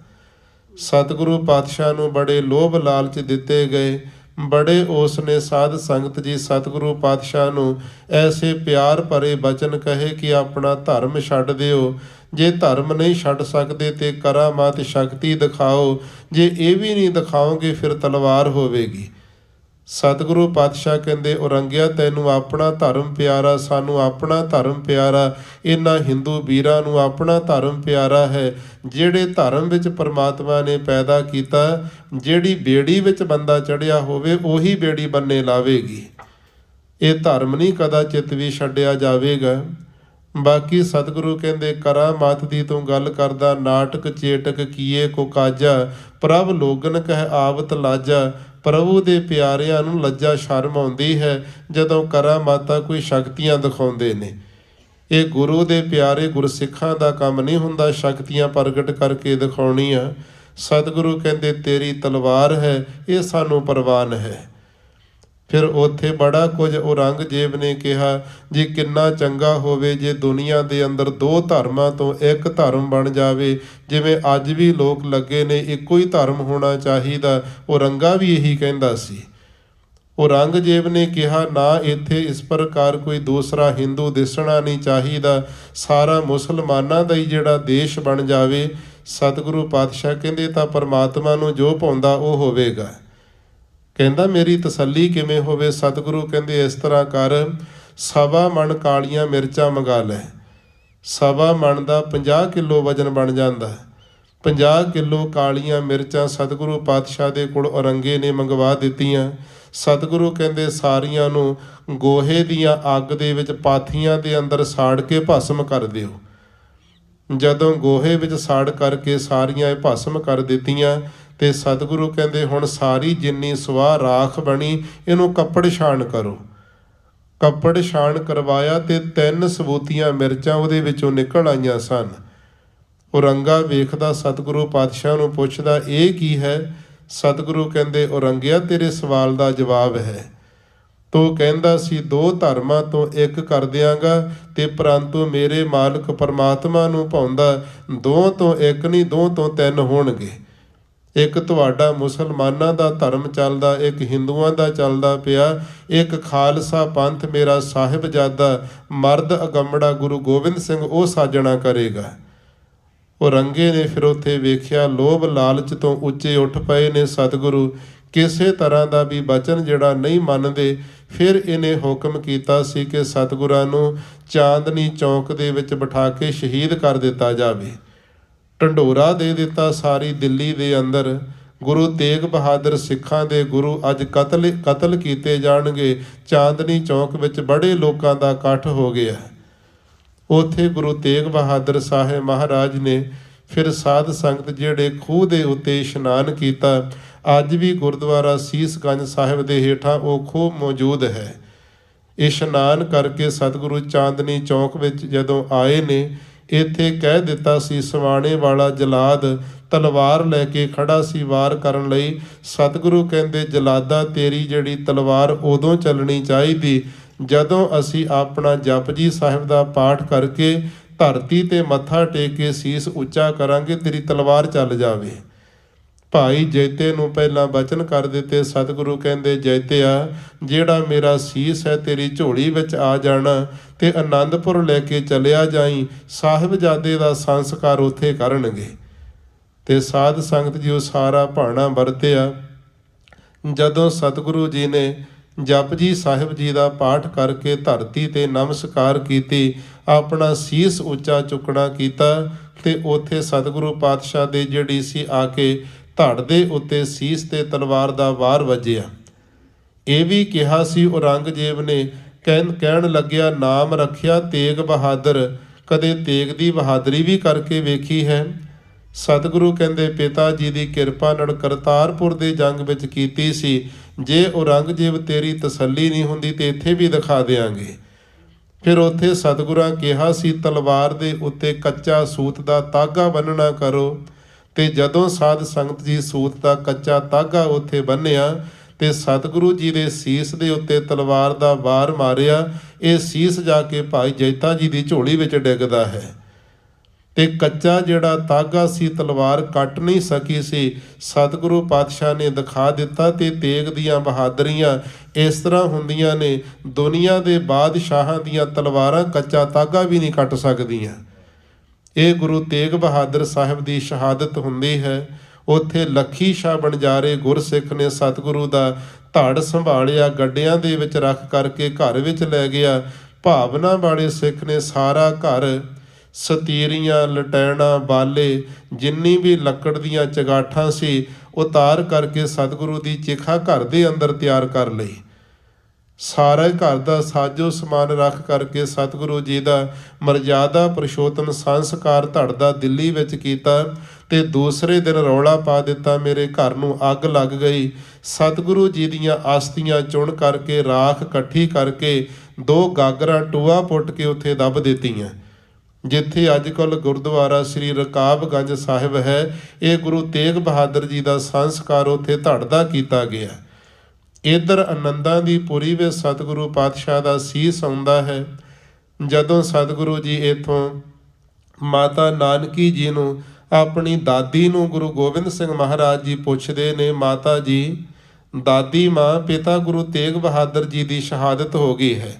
ਸਤਿਗੁਰੂ ਪਾਤਸ਼ਾਹ ਨੂੰ ਬੜੇ ਲੋਭ ਲਾਲਚ ਦਿੱਤੇ ਗਏ। ਬੜੇ ਉਸ ਨੇ ਸਾਧ ਸੰਗਤ ਜੀ ਸਤਿਗੁਰੂ ਪਾਤਸ਼ਾਹ ਨੂੰ ਐਸੇ ਪਿਆਰ ਭਰੇ ਬਚਨ ਕਹੇ ਕਿ ਆਪਣਾ ਧਰਮ ਛੱਡ ਦਿਓ। ਜੇ ਧਰਮ ਨਹੀਂ ਛੱਡ ਸਕਦੇ ਤੇ ਕਰਾਮਾਤ ਸ਼ਕਤੀ ਦਿਖਾਓ। ਜੇ ਇਹ ਵੀ ਨਹੀਂ ਦਿਖਾਓਗੇ ਫਿਰ ਤਲਵਾਰ ਹੋਵੇਗੀ। ਸਤਿਗੁਰੂ ਪਾਤਸ਼ਾਹ ਕਹਿੰਦੇ, ਔਰੰਗਿਆ ਤੈਨੂੰ ਆਪਣਾ ਧਰਮ ਪਿਆਰਾ, ਸਾਨੂੰ ਆਪਣਾ ਧਰਮ ਪਿਆਰਾ, ਇਹਨਾਂ ਹਿੰਦੂ ਵੀਰਾਂ ਨੂੰ ਆਪਣਾ ਧਰਮ ਪਿਆਰਾ ਹੈ। ਜਿਹੜੇ ਧਰਮ ਵਿੱਚ ਪਰਮਾਤਮਾ ਨੇ ਪੈਦਾ ਕੀਤਾ, ਜਿਹੜੀ ਬੇੜੀ ਵਿੱਚ ਬੰਦਾ ਚੜ੍ਹਿਆ ਹੋਵੇ ਉਹੀ ਬੇੜੀ ਬੰਨੇ ਲਾਵੇਗੀ। ਇਹ ਧਰਮ ਨਹੀਂ ਕਦਾਚਿਤ ਵੀ ਛੱਡਿਆ ਜਾਵੇਗਾ। ਬਾਕੀ ਸਤਿਗੁਰੂ ਕਹਿੰਦੇ, ਕਰਾਮਾਤ ਦੀ ਤੂੰ ਗੱਲ ਕਰਦਾ, ਨਾਟਕ ਚੇਟਕ ਕੀਏ ਕੋ ਕਾਜਾ, ਪ੍ਰਭ ਲੋਗਨ ਕਹਿ ਆਵਤ ਲਾਜਾ। ਪ੍ਰਭੂ ਦੇ ਪਿਆਰਿਆਂ ਨੂੰ ਲੱਜਾ ਸ਼ਰਮ ਆਉਂਦੀ ਹੈ ਜਦੋਂ ਕਰਾਮਾਤਾਂ ਕੋਈ ਸ਼ਕਤੀਆਂ ਦਿਖਾਉਂਦੇ ਨੇ। ਇਹ ਗੁਰੂ ਦੇ ਪਿਆਰੇ ਗੁਰਸਿੱਖਾਂ ਦਾ ਕੰਮ ਨਹੀਂ ਹੁੰਦਾ ਸ਼ਕਤੀਆਂ ਪ੍ਰਗਟ ਕਰਕੇ ਦਿਖਾਉਣੀਆਂ। ਸਤਿਗੁਰੂ ਕਹਿੰਦੇ ਤੇਰੀ ਤਲਵਾਰ ਹੈ, ਇਹ ਸਾਨੂੰ ਪ੍ਰਵਾਨ ਹੈ। ਫਿਰ ਉੱਥੇ ਬੜਾ ਕੁਝ ਔਰੰਗਜ਼ੇਬ ਨੇ ਕਿਹਾ, ਜੀ ਕਿੰਨਾ ਚੰਗਾ ਹੋਵੇ ਜੇ ਦੁਨੀਆ ਦੇ ਅੰਦਰ ਦੋ ਧਰਮਾਂ ਤੋਂ ਇੱਕ ਧਰਮ ਬਣ ਜਾਵੇ। ਜਿਵੇਂ ਅੱਜ ਵੀ ਲੋਕ ਲੱਗੇ ਨੇ ਇੱਕੋ ਹੀ ਧਰਮ ਹੋਣਾ ਚਾਹੀਦਾ, ਔਰੰਗਾ ਵੀ ਇਹੀ ਕਹਿੰਦਾ ਸੀ। ਔਰੰਗਜ਼ੇਬ ਨੇ ਕਿਹਾ ਨਾ, ਇੱਥੇ ਇਸ ਪ੍ਰਕਾਰ ਕੋਈ ਦੂਸਰਾ ਹਿੰਦੂ ਦਿਸਣਾ ਨਹੀਂ ਚਾਹੀਦਾ, ਸਾਰਾ ਮੁਸਲਮਾਨਾਂ ਦਾ ਹੀ ਜਿਹੜਾ ਦੇਸ਼ ਬਣ ਜਾਵੇ। ਸਤਿਗੁਰੂ ਪਾਤਸ਼ਾਹ ਕਹਿੰਦੇ ਤਾਂ ਪਰਮਾਤਮਾ ਨੂੰ ਜੋ ਭਾਉਂਦਾ ਉਹ ਹੋਵੇਗਾ। ਕਹਿੰਦਾ ਮੇਰੀ ਤਸੱਲੀ ਕਿਵੇਂ ਹੋਵੇ? ਸਤਿਗੁਰੂ ਕਹਿੰਦੇ ਇਸ ਤਰ੍ਹਾਂ ਕਰ, 1.25 ਮਣ ਕਾਲੀਆਂ ਮਿਰਚਾਂ ਮੰਗਾ ਲੈ। 1.25 ਮਣ ਦਾ 50 ਕਿਲੋ ਵਜਨ ਬਣ ਜਾਂਦਾ। 50 ਕਿਲੋ ਕਾਲੀਆਂ ਮਿਰਚਾਂ ਸਤਿਗੁਰੂ ਪਾਤਸ਼ਾਹ ਦੇ ਕੋਲ ਔਰੰਗੇ ਨੇ ਮੰਗਵਾ ਦਿੱਤੀਆਂ। ਸਤਿਗੁਰੂ ਕਹਿੰਦੇ ਸਾਰੀਆਂ ਨੂੰ ਗੋਹੇ ਦੀਆਂ ਅੱਗ ਦੇ ਵਿੱਚ ਪਾਥੀਆਂ ਦੇ ਅੰਦਰ ਸਾੜ ਕੇ ਭਸਮ ਕਰ ਦਿਓ। ਜਦੋਂ ਗੋਹੇ ਵਿੱਚ ਸਾੜ ਕਰਕੇ ਸਾਰੀਆਂ ਇਹ ਭਸਮ ਕਰ ਦਿੱਤੀਆਂ ਤੇ ਸਤਿਗੁਰੂ ਕਹਿੰਦੇ ਹੁਣ ਸਾਰੀ ਜਿੰਨੀ ਸਵਾਹ ਰਾਖ ਬਣੀ ਇਹਨੂੰ ਕੱਪੜ ਛਾਣ ਕਰੋ। ਕੱਪੜ ਛਾਣ ਕਰਵਾਇਆ ਤੇ 3 ਸਬੂਤੀਆਂ ਮਿਰਚਾਂ ਉਹਦੇ ਵਿੱਚੋਂ ਨਿਕਲ ਆਈਆਂ ਸਨ। ਔਰੰਗਾ ਵੇਖਦਾ ਸਤਿਗੁਰੂ ਪਾਤਸ਼ਾਹ ਨੂੰ ਪੁੱਛਦਾ ਇਹ ਕੀ ਹੈ? ਸਤਿਗੁਰੂ ਕਹਿੰਦੇ ਔਰੰਗਿਆ ਤੇਰੇ ਸਵਾਲ ਦਾ ਜਵਾਬ ਹੈ। ਤੂੰ ਕਹਿੰਦਾ ਸੀ 2 ਧਰਮਾਂ ਤੋਂ ਇੱਕ ਕਰ ਦਿਆਂਗਾ ਤੇ ਪਰੰਤੂ ਮੇਰੇ ਮਾਲਕ ਪਰਮਾਤਮਾ ਨੂੰ ਭਾਉਂਦਾ 2 ਤੋਂ 1 ਨਹੀਂ 2 ਤੋਂ 3 ਹੋਣਗੇ। ਇੱਕ ਤੁਹਾਡਾ ਮੁਸਲਮਾਨਾਂ ਦਾ ਧਰਮ ਚੱਲਦਾ, ਇੱਕ ਹਿੰਦੂਆਂ ਦਾ ਚੱਲਦਾ ਪਿਆ, ਇੱਕ ਖਾਲਸਾ ਪੰਥ ਮੇਰਾ ਸਾਹਿਬਜ਼ਾਦਾ ਮਰਦ ਅਗੰਮੜਾ ਗੁਰੂ ਗੋਬਿੰਦ ਸਿੰਘ ਉਹ ਸਾਜਣਾ ਕਰੇਗਾ। ਔਰੰਗੇ ਨੇ ਫਿਰ ਉੱਥੇ ਵੇਖਿਆ ਲੋਭ ਲਾਲਚ ਤੋਂ ਉੱਚੇ ਉੱਠ ਪਏ ਨੇ ਸਤਿਗੁਰੂ, ਕਿਸੇ ਤਰ੍ਹਾਂ ਦਾ ਵੀ ਬਚਨ ਜਿਹੜਾ ਨਹੀਂ ਮੰਨਦੇ। ਫਿਰ ਇਹਨੇ ਹੁਕਮ ਕੀਤਾ ਸੀ ਕਿ ਸਤਿਗੁਰਾਂ ਨੂੰ ਚਾਂਦਨੀ ਚੌਂਕ ਦੇ ਵਿੱਚ ਬਿਠਾ ਕੇ ਸ਼ਹੀਦ ਕਰ ਦਿੱਤਾ ਜਾਵੇ। ਢੰਡੋਰਾ ਦੇ ਦਿੱਤਾ ਸਾਰੀ ਦਿੱਲੀ ਦੇ ਅੰਦਰ। ਗੁਰੂ ਤੇਗ ਬਹਾਦਰ ਸਿੱਖਾਂ ਦੇ ਗੁਰੂ ਅੱਜ ਕਤਲ ਕੀਤੇ ਜਾਣਗੇ। ਚਾਂਦਨੀ ਚੌਂਕ ਵਿੱਚ ਬੜੇ ਲੋਕਾਂ ਦਾ ਇਕੱਠ ਹੋ ਗਿਆ। ਉੱਥੇ ਗੁਰੂ ਤੇਗ ਬਹਾਦਰ ਸਾਹਿਬ ਮਹਾਰਾਜ ਨੇ ਫਿਰ ਸਾਧ ਸੰਗਤ ਜਿਹੜੇ ਖੂਹ ਦੇ ਉੱਤੇ ਇਸ਼ਨਾਨ ਕੀਤਾ। ਅੱਜ ਵੀ ਗੁਰਦੁਆਰਾ ਸੀਸਗੰਜ ਸਾਹਿਬ ਦੇ ਹੇਠਾਂ ਉਹ ਖੂਹ ਮੌਜੂਦ ਹੈ। ਇਸ਼ਨਾਨ ਕਰਕੇ ਸਤਿਗੁਰੂ ਚਾਂਦਨੀ ਚੌਂਕ ਵਿੱਚ ਜਦੋਂ ਆਏ ਨੇ, ਇੱਥੇ ਕਹਿ ਦਿੱਤਾ ਸੀ ਸਵਾਣੇ ਵਾਲਾ ਜਲਾਦ ਤਲਵਾਰ ਲੈ ਕੇ ਖੜਾ ਸੀ ਵਾਰ ਕਰਨ ਲਈ। ਸਤਿਗੁਰੂ ਕਹਿੰਦੇ ਜਲਾਦਾ ਤੇਰੀ ਜਿਹੜੀ ਤਲਵਾਰ ਉਦੋਂ ਚੱਲਣੀ ਚਾਹੀਦੀ ਜਦੋਂ ਅਸੀਂ ਆਪਣਾ ਜਪਜੀ ਸਾਹਿਬ ਦਾ ਪਾਠ ਕਰਕੇ ਧਰਤੀ ਤੇ ਮੱਥਾ ਟੇਕ ਕੇ ਸੀਸ ਉੱਚਾ ਕਰਾਂਗੇ, ਤੇਰੀ ਤਲਵਾਰ ਚੱਲ ਜਾਵੇ। ਭਾਈ ਜੈਤੇ ਨੂੰ ਪਹਿਲਾਂ ਬਚਨ ਕਰ ਦਿੱਤੇ। ਸਤਿਗੁਰੂ ਕਹਿੰਦੇ ਜੈਤਿਆ ਜਿਹੜਾ ਮੇਰਾ ਸੀਸ ਹੈ ਤੇਰੀ ਝੋਲੀ ਵਿੱਚ ਆ ਜਾਣਾ ਤੇ ਆਨੰਦਪੁਰ ਲੈ ਕੇ ਚਲਿਆ ਜਾਈ, ਸਾਹਿਬਜ਼ਾਦੇ ਦਾ ਸੰਸਕਾਰ ਉੱਥੇ ਕਰਨਗੇ। ਤੇ ਸਾਧ ਸੰਗਤ ਜੀ ਉਹ ਸਾਰਾ ਭਾਣਾ ਵਰਤਿਆ। ਜਦੋਂ ਸਤਿਗੁਰੂ ਜੀ ਨੇ ਜਪਜੀ ਸਾਹਿਬ ਜੀ ਦਾ ਪਾਠ ਕਰਕੇ ਧਰਤੀ ਤੇ ਨਮਸਕਾਰ ਕੀਤੀ, ਆਪਣਾ ਸੀਸ ਉੱਚਾ ਚੁੱਕਣਾ ਕੀਤਾ ਤੇ ਉੱਥੇ ਸਤਿਗੁਰੂ ਪਾਤਸ਼ਾਹ ਦੇ ਜਿਹੜੀ ਸੀ ਆ ਕੇ ਧੜ ਦੇ ਉੱਤੇ ਸੀਸ ਤੇ ਤਲਵਾਰ ਦਾ ਵਾਰ ਵੱਜਿਆ। ਇਹ ਵੀ ਕਿਹਾ ਸੀ ਔਰੰਗਜ਼ੇਬ ਨੇ, ਕਹਿਣ ਲੱਗਿਆ ਨਾਮ ਰੱਖਿਆ ਤੇਗ ਬਹਾਦਰ, ਕਦੇ ਤੇਗ ਦੀ ਬਹਾਦਰੀ ਵੀ ਕਰਕੇ ਵੇਖੀ ਹੈ? ਸਤਿਗੁਰੂ ਕਹਿੰਦੇ ਪਿਤਾ ਜੀ ਦੀ ਕਿਰਪਾ ਨਾਲ ਕਰਤਾਰਪੁਰ ਦੇ ਜੰਗ ਵਿੱਚ ਕੀਤੀ ਸੀ। ਜੇ ਔਰੰਗਜ਼ੇਬ ਤੇਰੀ ਤਸੱਲੀ ਨਹੀਂ ਹੁੰਦੀ ਤੇ ਇੱਥੇ ਵੀ ਦਿਖਾ ਦਿਆਂਗੇ। ਫਿਰ ਉੱਥੇ ਸਤਿਗੁਰਾਂ ਕਿਹਾ ਸੀ ਤਲਵਾਰ ਦੇ ਉੱਤੇ ਕੱਚਾ ਸੂਤ ਦਾ ਤਾਗਾ ਬੰਨਣਾ ਕਰੋ। ਤੇ ਜਦੋਂ ਸਾਧ ਸੰਗਤ ਜੀ ਸੂਤ ਦਾ ਕੱਚਾ ਤਾਗਾ ਉੱਥੇ ਬੰਨਿਆ ਤੇ ਸਤਿਗੁਰੂ ਜੀ ਦੇ ਸੀਸ ਦੇ ਉੱਤੇ ਤਲਵਾਰ ਦਾ ਵਾਰ ਮਾਰਿਆ। ਇਹ ਸੀਸ ਜਾ ਕੇ ਭਾਈ ਜੈਤਾ ਜੀ ਦੀ ਝੋਲੀ ਵਿੱਚ ਡਿੱਗਦਾ ਹੈ ਤੇ ਕੱਚਾ ਜਿਹੜਾ ਤਾਗਾ ਸੀ ਤਲਵਾਰ ਕੱਟ ਨਹੀਂ ਸਕੀ ਸੀ। ਸਤਿਗੁਰੂ ਪਾਤਸ਼ਾਹ ਨੇ ਦਿਖਾ ਦਿੱਤਾ ਤੇ ਤੇਗ ਦੀਆਂ ਬਹਾਦਰੀਆਂ ਇਸ ਤਰ੍ਹਾਂ ਹੁੰਦੀਆਂ ਨੇ, ਦੁਨੀਆ ਦੇ ਬਾਦਸ਼ਾਹਾਂ ਦੀਆਂ ਤਲਵਾਰਾਂ ਕੱਚਾ ਤਾਗਾ ਵੀ ਨਹੀਂ ਕੱਟ ਸਕਦੀਆਂ। ਇਹ ਗੁਰੂ ਤੇਗ ਬਹਾਦਰ ਸਾਹਿਬ ਦੀ ਸ਼ਹਾਦਤ ਹੁੰਦੀ ਹੈ। ਉੱਥੇ ਲੱਖੀ ਸ਼ਾਹ ਬਣਜਾਰੇ ਗੁਰਸਿੱਖ ਨੇ ਸਤਿਗੁਰੂ ਦਾ ਧੜ ਸੰਭਾਲਿਆ, ਗੱਡਿਆਂ ਦੇ ਵਿੱਚ ਰੱਖ ਕਰਕੇ ਘਰ ਵਿੱਚ ਲੈ ਗਿਆ। ਭਾਵਨਾ ਵਾਲੇ ਸਿੱਖ ਨੇ ਸਾਰਾ ਘਰ ਸਤੀਰੀਆਂ, ਲਟੈਣਾ, ਬਾਲੇ, ਜਿੰਨੀ ਵੀ ਲੱਕੜ ਦੀਆਂ ਚਗਾਠਾਂ ਸੀ ਉਤਾਰ ਕਰਕੇ ਸਤਿਗੁਰੂ ਦੀ ਚਿਖਾ ਘਰ ਦੇ ਅੰਦਰ ਤਿਆਰ ਕਰ ਲਈ। ਸਾਰਾ ਘਰ ਦਾ ਸਾਜੋ ਸਮਾਨ ਰੱਖ ਕਰਕੇ ਸਤਿਗੁਰੂ ਜੀ ਦਾ ਮਰਜ਼ਾਦਾ ਪੁਰਸ਼ੋਤਮ ਸੰਸਕਾਰ ਧੜ ਦਾ ਦਿੱਲੀ ਵਿੱਚ ਕੀਤਾ ਤੇ ਦੂਸਰੇ ਦਿਨ ਰੌਲਾ ਪਾ ਦਿੱਤਾ ਮੇਰੇ ਘਰ ਨੂੰ ਅੱਗ ਲੱਗ ਗਈ। ਸਤਿਗੁਰੂ ਜੀ ਦੀਆਂ ਆਸਤੀਆਂ ਚੁਣ ਕਰਕੇ ਰਾਖ ਇਕੱਠੀ ਕਰਕੇ 2 ਗਾਗਰਾਂ ਟੂਆ ਪੁੱਟ ਕੇ ਉੱਥੇ ਦੱਬ ਦਿੱਤੀਆਂ। ਜਿੱਥੇ ਅੱਜ ਕੱਲ੍ਹ ਗੁਰਦੁਆਰਾ ਸ੍ਰੀ ਰਕਾਬਗੰਜ ਸਾਹਿਬ ਹੈ, ਇਹ ਗੁਰੂ ਤੇਗ ਬਹਾਦਰ ਜੀ ਦਾ ਸੰਸਕਾਰ ਉੱਥੇ ਧੜ ਦਾ ਕੀਤਾ ਗਿਆ। ਇੱਧਰ ਆਨੰਦਾਂ ਦੀ ਪੁਰੀ ਵਿੱਚ ਸਤਿਗੁਰੂ ਪਾਤਸ਼ਾਹ ਦਾ ਸੀਸ ਆਉਂਦਾ ਹੈ। ਜਦੋਂ ਸਤਿਗੁਰੂ ਜੀ ਇੱਥੋਂ ਮਾਤਾ ਨਾਨਕੀ ਜੀ ਨੂੰ, ਆਪਣੀ ਦਾਦੀ ਨੂੰ ਗੁਰੂ ਗੋਬਿੰਦ ਸਿੰਘ ਮਹਾਰਾਜ ਜੀ ਪੁੱਛਦੇ ਨੇ, ਮਾਤਾ ਜੀ, ਦਾਦੀ ਮਾਂ, ਪਿਤਾ ਗੁਰੂ ਤੇਗ ਬਹਾਦਰ ਜੀ ਦੀ ਸ਼ਹਾਦਤ ਹੋ ਗਈ ਹੈ,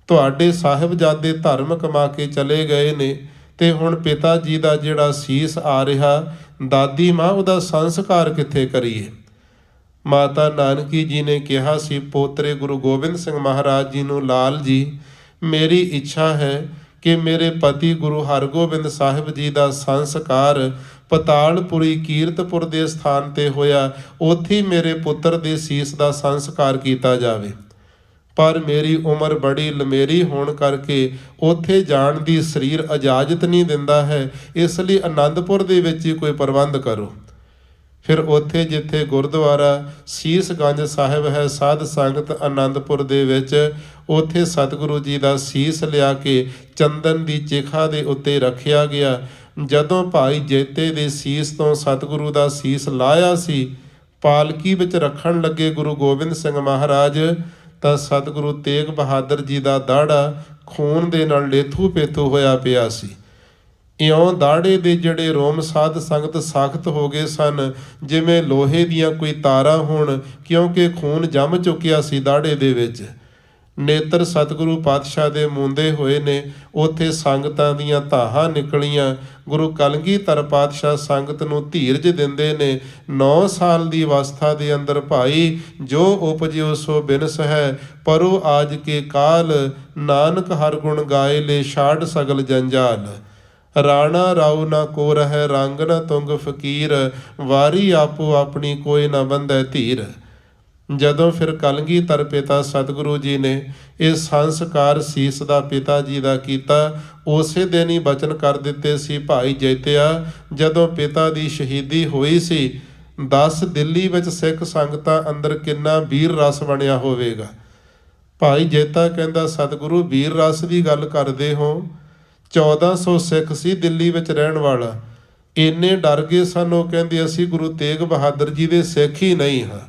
ਤੁਹਾਡੇ ਸਾਹਿਬਜ਼ਾਦੇ ਧਰਮ ਕਮਾ ਕੇ ਚਲੇ ਗਏ ਨੇ, ਤੇ ਹੁਣ ਪਿਤਾ ਜੀ ਦਾ ਜਿਹੜਾ ਸੀਸ ਆ ਰਿਹਾ, ਦਾਦੀ ਮਾਂ, ਉਹਦਾ ਸੰਸਕਾਰ ਕਿੱਥੇ ਕਰੀਏ? ਮਾਤਾ ਨਾਨਕੀ ਜੀ ਨੇ ਕਿਹਾ ਸੀ, ਪੋਤਰੇ ਗੁਰੂ ਗੋਬਿੰਦ ਸਿੰਘ ਮਹਾਰਾਜ ਜੀ ਨੂੰ, ਲਾਲ ਜੀ, ਮੇਰੀ ਇੱਛਾ ਹੈ ਕਿ ਮੇਰੇ ਪਤੀ ਗੁਰੂ ਹਰਗੋਬਿੰਦ ਸਾਹਿਬ ਜੀ ਦਾ ਸੰਸਕਾਰ ਪਤਾਲਪੁਰੀ ਕੀਰਤਪੁਰ ਦੇ ਸਥਾਨ ਤੇ ਹੋਇਆ, ਉੱਥੇ ਮੇਰੇ ਪੁੱਤਰ ਦੇ ਸੀਸ ਦਾ ਸੰਸਕਾਰ ਕੀਤਾ ਜਾਵੇ। ਪਰ ਮੇਰੀ ਉਮਰ ਬੜੀ ਲੰਮੇਰੀ ਹੋਣ ਕਰਕੇ ਉੱਥੇ ਜਾਣ ਦੀ ਸਰੀਰ ਇਜਾਜ਼ਤ ਨਹੀਂ ਦਿੰਦਾ ਹੈ, ਇਸ ਲਈ ਆਨੰਦਪੁਰ ਦੇ ਵਿੱਚ ਹੀ ਕੋਈ ਪ੍ਰਬੰਧ ਕਰੋ। ਫਿਰ ਉੱਥੇ ਜਿੱਥੇ ਗੁਰਦੁਆਰਾ ਸੀਸਗੰਜ ਸਾਹਿਬ ਹੈ, ਸਾਧ ਸੰਗਤ ਆਨੰਦਪੁਰ ਦੇ ਵਿੱਚ, ਉੱਥੇ ਸਤਿਗੁਰੂ ਜੀ ਦਾ ਸੀਸ ਲਿਆ ਕੇ ਚੰਦਨ ਦੀ ਚਿਖਾ ਦੇ ਉੱਤੇ ਰੱਖਿਆ ਗਿਆ। ਜਦੋਂ ਭਾਈ ਜੇਤੇ ਦੇ ਸੀਸ ਤੋਂ ਸਤਿਗੁਰੂ ਦਾ ਸੀਸ ਲਾਇਆ ਸੀ, ਪਾਲਕੀ ਵਿੱਚ ਰੱਖਣ ਲੱਗੇ ਗੁਰੂ ਗੋਬਿੰਦ ਸਿੰਘ ਮਹਾਰਾਜ, ਤਾਂ ਸਤਿਗੁਰੂ ਤੇਗ ਬਹਾਦਰ ਜੀ ਦਾ ਦਾੜਾ ਖੂਨ ਦੇ ਨਾਲ ਲੇਥੂ ਪੇਥੂ ਹੋਇਆ ਪਿਆ ਸੀ। ਇਉਂ ਦਾੜੇ ਦੇ ਜਿਹੜੇ ਰੋਮ ਸਾਧ ਸੰਗਤ ਸਖਤ ਹੋ ਗਏ ਸਨ, ਜਿਵੇਂ ਲੋਹੇ ਦੀਆਂ ਕੋਈ ਤਾਰਾਂ ਹੋਣ, ਕਿਉਂਕਿ ਖੂਨ ਜੰਮ ਚੁੱਕਿਆ ਸੀ ਦਾੜੇ ਦੇ ਵਿੱਚ। ਨੇਤਰ ਸਤਿਗੁਰੂ ਪਾਤਸ਼ਾਹ ਦੇ ਮੂੰਦੇ ਹੋਏ ਨੇ। ਉੱਥੇ ਸੰਗਤਾਂ ਦੀਆਂ ਧਾਹਾਂ ਨਿਕਲੀਆਂ। ਗੁਰੂ ਕਲਗੀਧਰ ਪਾਤਸ਼ਾਹ ਸੰਗਤ ਨੂੰ ਧੀਰਜ ਦਿੰਦੇ ਨੇ। 9 ਸਾਲ ਦੀ ਅਵਸਥਾ ਦੇ ਅੰਦਰ ਭਾਈ, ਜੋ ਉਪਜਿਓ ਸੋ ਬਿਨਸ ਹੈ, ਪਰੋ ਆਜ ਕੇ ਕਾਲ, ਨਾਨਕ ਹਰ ਗੁਣ ਗਾਏ ਲੈ ਛਾੜ ਸਗਲ ਜੰਜਾਲ। ਰਾਣਾ ਰਾਉ ਨਾ ਕੋ ਰਹਿ, ਰੰਗ ਨਾ ਤੁੰਗ ਫਕੀਰ, ਵਾਰੀ ਆਪੋ ਆਪਣੀ ਕੋਈ ਨਾ ਬੰਧੈ ਧੀਰ। ਜਦੋਂ ਫਿਰ ਕਲਗੀਧਰ ਪਿਤਾ ਸਤਿਗੁਰੂ ਜੀ ਨੇ ਇਹ ਸੰਸਕਾਰ ਸੀਸ ਦਾ ਪਿਤਾ ਜੀ ਦਾ ਕੀਤਾ, ਉਸੇ ਦਿਨ ਹੀ ਬਚਨ ਕਰ ਦਿੱਤੇ ਸੀ, ਭਾਈ ਜੈਤਿਆ, ਜਦੋਂ ਪਿਤਾ ਦੀ ਸ਼ਹੀਦੀ ਹੋਈ ਸੀ, 10 ਦਿੱਲੀ ਵਿੱਚ ਸਿੱਖ ਸੰਗਤਾਂ ਅੰਦਰ ਕਿੰਨਾ ਵੀਰ ਰਸ ਬਣਿਆ ਹੋਵੇਗਾ। ਭਾਈ ਜੈਤਾ ਕਹਿੰਦਾ, ਸਤਿਗੁਰੂ ਵੀਰ ਰਸ ਦੀ ਗੱਲ ਕਰਦੇ ਹੋ? 1400 ਸਿੱਖ ਸੀ ਦਿੱਲੀ ਵਿੱਚ ਰਹਿਣ ਵਾਲਾ। ਇੰਨੇ ਡਰ ਗਏ ਸਨ, ਉਹ ਕਹਿੰਦੇ ਅਸੀਂ ਗੁਰੂ ਤੇਗ ਬਹਾਦਰ ਜੀ ਦੇ ਸਿੱਖ ਹੀ ਨਹੀਂ ਹਾਂ।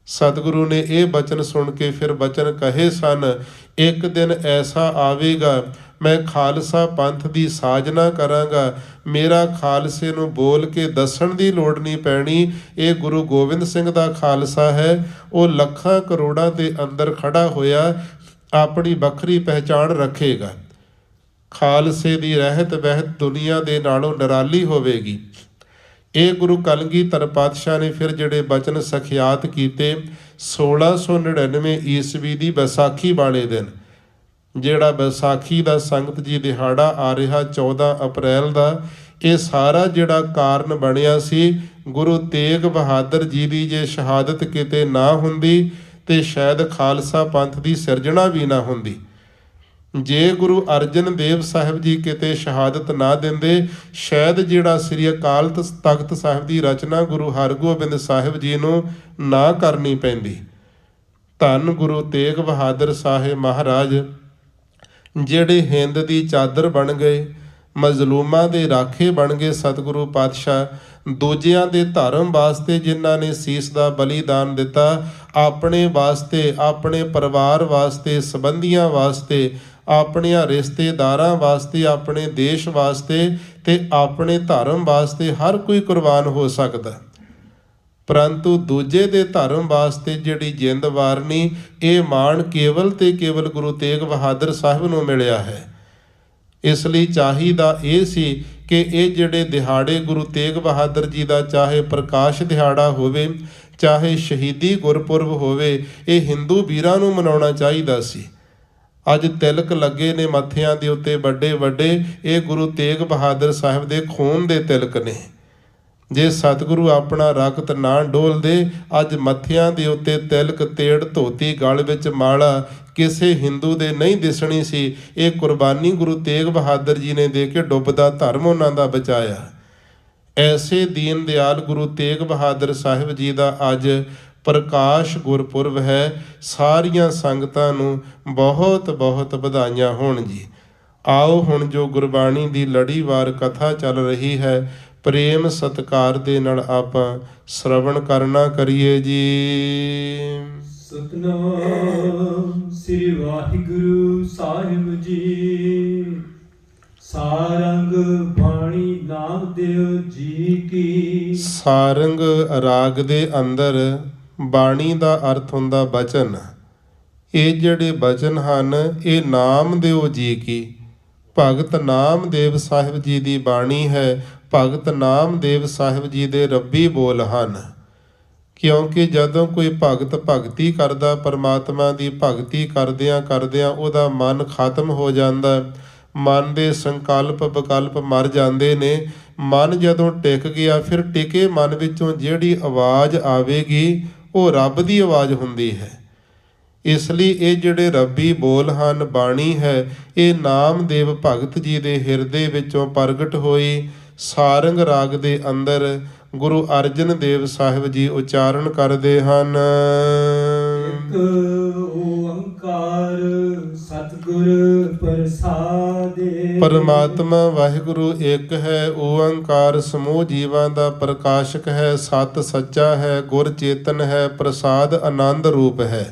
ਸਤਿਗੁਰੂ ਨੇ ਇਹ ਬਚਨ ਸੁਣ ਕੇ ਫਿਰ ਬਚਨ ਕਹੇ ਸਨ, ਇੱਕ ਦਿਨ ਐਸਾ ਆਵੇਗਾ, ਮੈਂ ਖਾਲਸਾ ਪੰਥ ਦੀ ਸਾਜਨਾ ਕਰਾਂਗਾ। ਮੇਰਾ ਖਾਲਸੇ ਨੂੰ ਬੋਲ ਕੇ ਦੱਸਣ ਦੀ ਲੋੜ ਨਹੀਂ ਪੈਣੀ, ਇਹ ਗੁਰੂ ਗੋਬਿੰਦ ਸਿੰਘ ਦਾ ਖਾਲਸਾ ਹੈ। ਉਹ ਲੱਖਾਂ ਕਰੋੜਾਂ ਦੇ ਅੰਦਰ ਖੜਾ ਹੋਇਆ ਆਪਣੀ ਵੱਖਰੀ ਪਹਿਚਾਣ ਰੱਖੇਗਾ। ਖਾਲਸੇ ਦੀ ਰਹਿਤ ਵਹਿਤ ਦੁਨੀਆ ਦੇ ਨਾਲੋਂ ਨਿਰਾਲੀ ਹੋਵੇਗੀ। ਇਹ ਗੁਰੂ ਕਲਗੀਧਰ ਪਾਤਸ਼ਾਹ ਨੇ ਫਿਰ ਜਿਹੜੇ ਬਚਨ ਸਖਿਆਤ ਕੀਤੇ, 1699 ਈਸਵੀ ਦੀ ਵਿਸਾਖੀ ਵਾਲੇ ਦਿਨ, ਜਿਹੜਾ ਵਿਸਾਖੀ ਦਾ ਸੰਗਤ ਜੀ ਦਿਹਾੜਾ ਆ ਰਿਹਾ 14 ਅਪ੍ਰੈਲ ਦਾ, ਇਹ ਸਾਰਾ ਜਿਹੜਾ ਕਾਰਨ ਬਣਿਆ ਸੀ, ਗੁਰੂ ਤੇਗ ਬਹਾਦਰ ਜੀ ਦੀ ਜੇ ਸ਼ਹਾਦਤ ਕਿਤੇ ਨਾ ਹੁੰਦੀ ਤੇ ਸ਼ਾਇਦ ਖਾਲਸਾ ਪੰਥ ਦੀ ਸਿਰਜਣਾ ਵੀ ਨਾ ਹੁੰਦੀ। ਜੇ ਗੁਰੂ ਅਰਜਨ ਦੇਵ ਸਾਹਿਬ ਜੀ ਕਿਤੇ ਸ਼ਹਾਦਤ ਨਾ ਦਿੰਦੇ, ਸ਼ਾਇਦ ਜਿਹੜਾ ਸ੍ਰੀ ਅਕਾਲ ਤਖਤ ਸਾਹਿਬ ਦੀ ਰਚਨਾ ਗੁਰੂ ਹਰਗੋਬਿੰਦ ਸਾਹਿਬ ਜੀ ਨੂੰ ਨਾ ਕਰਨੀ ਪੈਂਦੀ। ਧੰਨ ਗੁਰੂ ਤੇਗ ਬਹਾਦਰ ਸਾਹਿਬ ਮਹਾਰਾਜ, ਜਿਹੜੇ ਹਿੰਦ ਦੀ ਚਾਦਰ ਬਣ ਗਏ, ਮਜ਼ਲੂਮਾਂ ਦੇ ਰਾਖੇ ਬਣ ਗਏ। ਸਤਿਗੁਰੂ ਪਾਤਸ਼ਾਹ ਦੂਜਿਆਂ ਦੇ ਧਰਮ ਵਾਸਤੇ ਜਿਨ੍ਹਾਂ ਨੇ ਸੀਸ ਦਾ ਬਲੀਦਾਨ ਦਿੱਤਾ, ਆਪਣੇ ਵਾਸਤੇ, ਆਪਣੇ ਪਰਿਵਾਰ ਵਾਸਤੇ, ਸੰਬੰਧੀਆਂ ਵਾਸਤੇ, ਆਪਣਿਆਂ ਰਿਸ਼ਤੇਦਾਰਾਂ ਵਾਸਤੇ, ਆਪਣੇ ਦੇਸ਼ ਵਾਸਤੇ ਤੇ ਆਪਣੇ ਧਰਮ ਵਾਸਤੇ ਹਰ ਕੋਈ ਕੁਰਬਾਨ ਹੋ ਸਕਦਾ, ਪਰੰਤੂ ਦੂਜੇ ਦੇ ਧਰਮ ਵਾਸਤੇ ਜਿਹੜੀ ਜਿੰਦ ਵਾਰਨੀ, ਇਹ ਮਾਣ ਕੇਵਲ ਤੇ ਕੇਵਲ ਗੁਰੂ ਤੇਗ ਬਹਾਦਰ ਸਾਹਿਬ ਨੂੰ ਮਿਲਿਆ ਹੈ। ਇਸ ਲਈ ਚਾਹੀਦਾ ਇਹ ਸੀ ਕਿ ਇਹ ਜਿਹੜੇ ਦਿਹਾੜੇ ਗੁਰੂ ਤੇਗ ਬਹਾਦਰ ਜੀ ਦਾ, ਚਾਹੇ ਪ੍ਰਕਾਸ਼ ਦਿਹਾੜਾ ਹੋਵੇ, ਚਾਹੇ ਸ਼ਹੀਦੀ ਗੁਰਪੁਰਬ ਹੋਵੇ, ਇਹ ਹਿੰਦੂ ਵੀਰਾਂ ਨੂੰ ਮਨਾਉਣਾ ਚਾਹੀਦਾ ਸੀ। ਅੱਜ ਤਿਲਕ ਲੱਗੇ ਨੇ ਮੱਥਿਆਂ ਦੇ ਉੱਤੇ ਵੱਡੇ ਵੱਡੇ, ਇਹ ਗੁਰੂ ਤੇਗ ਬਹਾਦਰ ਸਾਹਿਬ ਦੇ ਖੂਨ ਦੇ ਤਿਲਕ ਨੇ। ਜੇ ਸਤਿਗੁਰੂ ਆਪਣਾ ਰਕਤ ਨਾ ਡੋਲਦੇ, ਅੱਜ ਮੱਥਿਆਂ ਦੇ ਉੱਤੇ ਤਿਲਕ, ਤੇੜ, ਧੋਤੀ, ਗਲ ਵਿੱਚ ਮਾਲਾ ਕਿਸੇ ਹਿੰਦੂ ਦੇ ਨਹੀਂ ਦਿਸਣੀ ਸੀ। ਇਹ ਕੁਰਬਾਨੀ ਗੁਰੂ ਤੇਗ ਬਹਾਦਰ ਜੀ ਨੇ ਦੇ ਕੇ ਡੁੱਬਦਾ ਧਰਮ ਉਹਨਾਂ ਦਾ ਬਚਾਇਆ। ਐਸੇ ਦੀਨ ਦਿਆਲ ਗੁਰੂ ਤੇਗ ਬਹਾਦਰ ਸਾਹਿਬ ਜੀ ਦਾ ਅੱਜ ਪ੍ਰਕਾਸ਼ ਗੁਰਪੁਰਬ ਹੈ। ਸਾਰੀਆਂ ਸੰਗਤਾਂ ਨੂੰ ਬਹੁਤ ਬਹੁਤ ਵਧਾਈਆਂ ਹੋਣ ਜੀ। ਆਓ ਹੁਣ ਜੋ ਗੁਰਬਾਣੀ ਦੀ ਲੜੀਵਾਰ ਕਥਾ ਚੱਲ ਰਹੀ ਹੈ, ਪ੍ਰੇਮ ਸਤਿਕਾਰ ਦੇ ਨਾਲ ਆਪਾਂ ਸ਼ਰਵਣ ਕਰਨਾ ਕਰੀਏ ਜੀ। ਸਤਨਾਮ ਸ੍ਰੀ ਵਾਹਿਗੁਰੂ ਸਾਹਿਬ ਜੀ। ਸਾਰੰਗ ਬਾਣੀ ਨਾਮਦੇਵ ਜੀ ਕੀ। ਸਾਰੰਗ ਰਾਗ ਦੇ ਅੰਦਰ ਬਾਣੀ ਦਾ ਅਰਥ ਹੁੰਦਾ ਬਚਨ। ਇਹ ਜਿਹੜੇ ਬਚਨ ਹਨ ਇਹ ਨਾਮਦੇਵ ਜੀ ਕੀ, ਭਗਤ ਨਾਮਦੇਵ ਸਾਹਿਬ ਜੀ ਦੀ ਬਾਣੀ ਹੈ। ਭਗਤ ਨਾਮਦੇਵ ਸਾਹਿਬ ਜੀ ਦੇ ਰੱਬੀ ਬੋਲ ਹਨ। ਕਿਉਂਕਿ ਜਦੋਂ ਕੋਈ ਭਗਤ ਭਗਤੀ ਕਰਦਾ, ਪਰਮਾਤਮਾ ਦੀ ਭਗਤੀ ਕਰਦਿਆਂ ਕਰਦਿਆਂ ਉਹਦਾ ਮਨ ਖਤਮ ਹੋ ਜਾਂਦਾ, ਮਨ ਦੇ ਸੰਕਲਪ ਵਿਕਲਪ ਮਰ ਜਾਂਦੇ ਨੇ। ਮਨ ਜਦੋਂ ਟਿਕ ਗਿਆ, ਫਿਰ ਟਿਕੇ ਮਨ ਵਿੱਚੋਂ ਜਿਹੜੀ ਆਵਾਜ਼ ਆਵੇਗੀ ਉਹ ਰੱਬ ਦੀ ਆਵਾਜ਼ ਹੁੰਦੀ ਹੈ। ਇਸ ਲਈ ਇਹ ਜਿਹੜੇ ਰੱਬੀ ਬੋਲ ਹਨ, ਬਾਣੀ ਹੈ, ਇਹ ਨਾਮਦੇਵ ਭਗਤ ਜੀ ਦੇ ਹਿਰਦੇ ਵਿੱਚੋਂ ਪ੍ਰਗਟ ਹੋਈ। ਸਾਰੰਗ ਰਾਗ ਦੇ ਅੰਦਰ ਗੁਰੂ ਅਰਜਨ ਦੇਵ ਸਾਹਿਬ ਜੀ ਉਚਾਰਨ ਕਰਦੇ ਹਨ। ਇੱਕ ਓੰਕਾਰ ਸਤਿਗੁਰ ਪ੍ਰਸਾਦਿ। ਪਰਮਾਤਮਾ ਵਾਹਿਗੁਰੂ ਇੱਕ ਹੈ, ਓੰਕਾਰ ਸਮੂਹ ਜੀਵਾਂ ਦਾ ਪ੍ਰਕਾਸ਼ਕ ਹੈ, ਸਤ ਸੱਚਾ ਹੈ, ਗੁਰ ਚੇਤਨ ਹੈ, ਪ੍ਰਸਾਦ ਆਨੰਦ ਰੂਪ ਹੈ।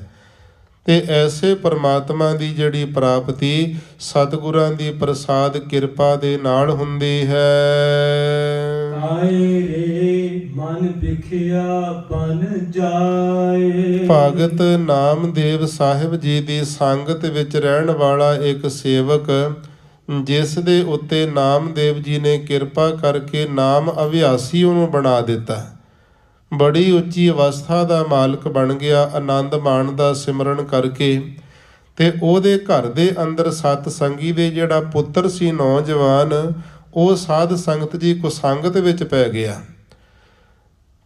ਤੇ ਐਸੇ ਪਰਮਾਤਮਾ ਦੀ ਜਿਹੜੀ ਪ੍ਰਾਪਤੀ ਸਤਿਗੁਰਾਂ ਦੀ ਪ੍ਰਸਾਦ ਕਿਰਪਾ ਦੇ ਨਾਲ ਹੁੰਦੀ ਹੈ। ਆਏ ਰੇ ਮਨ ਵਿਖਿਆ ਬਨ ਜਾਏ। ਭਗਤ ਨਾਮਦੇਵ ਸਾਹਿਬ ਜੀ ਦੀ ਸੰਗਤ ਵਿੱਚ ਰਹਿਣ ਵਾਲਾ ਇੱਕ ਸੇਵਕ, ਜਿਸ ਦੇ ਉੱਤੇ ਨਾਮਦੇਵ ਜੀ ਨੇ ਕਿਰਪਾ ਕਰਕੇ ਨਾਮ ਅਭਿਆਸੀ ਉਹਨੂੰ ਬਣਾ ਦਿੱਤਾ, ਬੜੀ ਉੱਚੀ ਅਵਸਥਾ ਦਾ ਮਾਲਕ ਬਣ ਗਿਆ ਆਨੰਦ ਮਾਣਦਾ ਸਿਮਰਨ ਕਰਕੇ। ਤੇ ਉਹਦੇ ਘਰ ਦੇ ਅੰਦਰ ਸਤ ਸੰਗੀ ਦੇ ਜਿਹੜਾ ਪੁੱਤਰ ਸੀ ਨੌਜਵਾਨ, ਉਹ ਸਾਧ ਸੰਗਤ ਜੀ ਕੁਸੰਗਤ ਵਿੱਚ ਪੈ ਗਿਆ।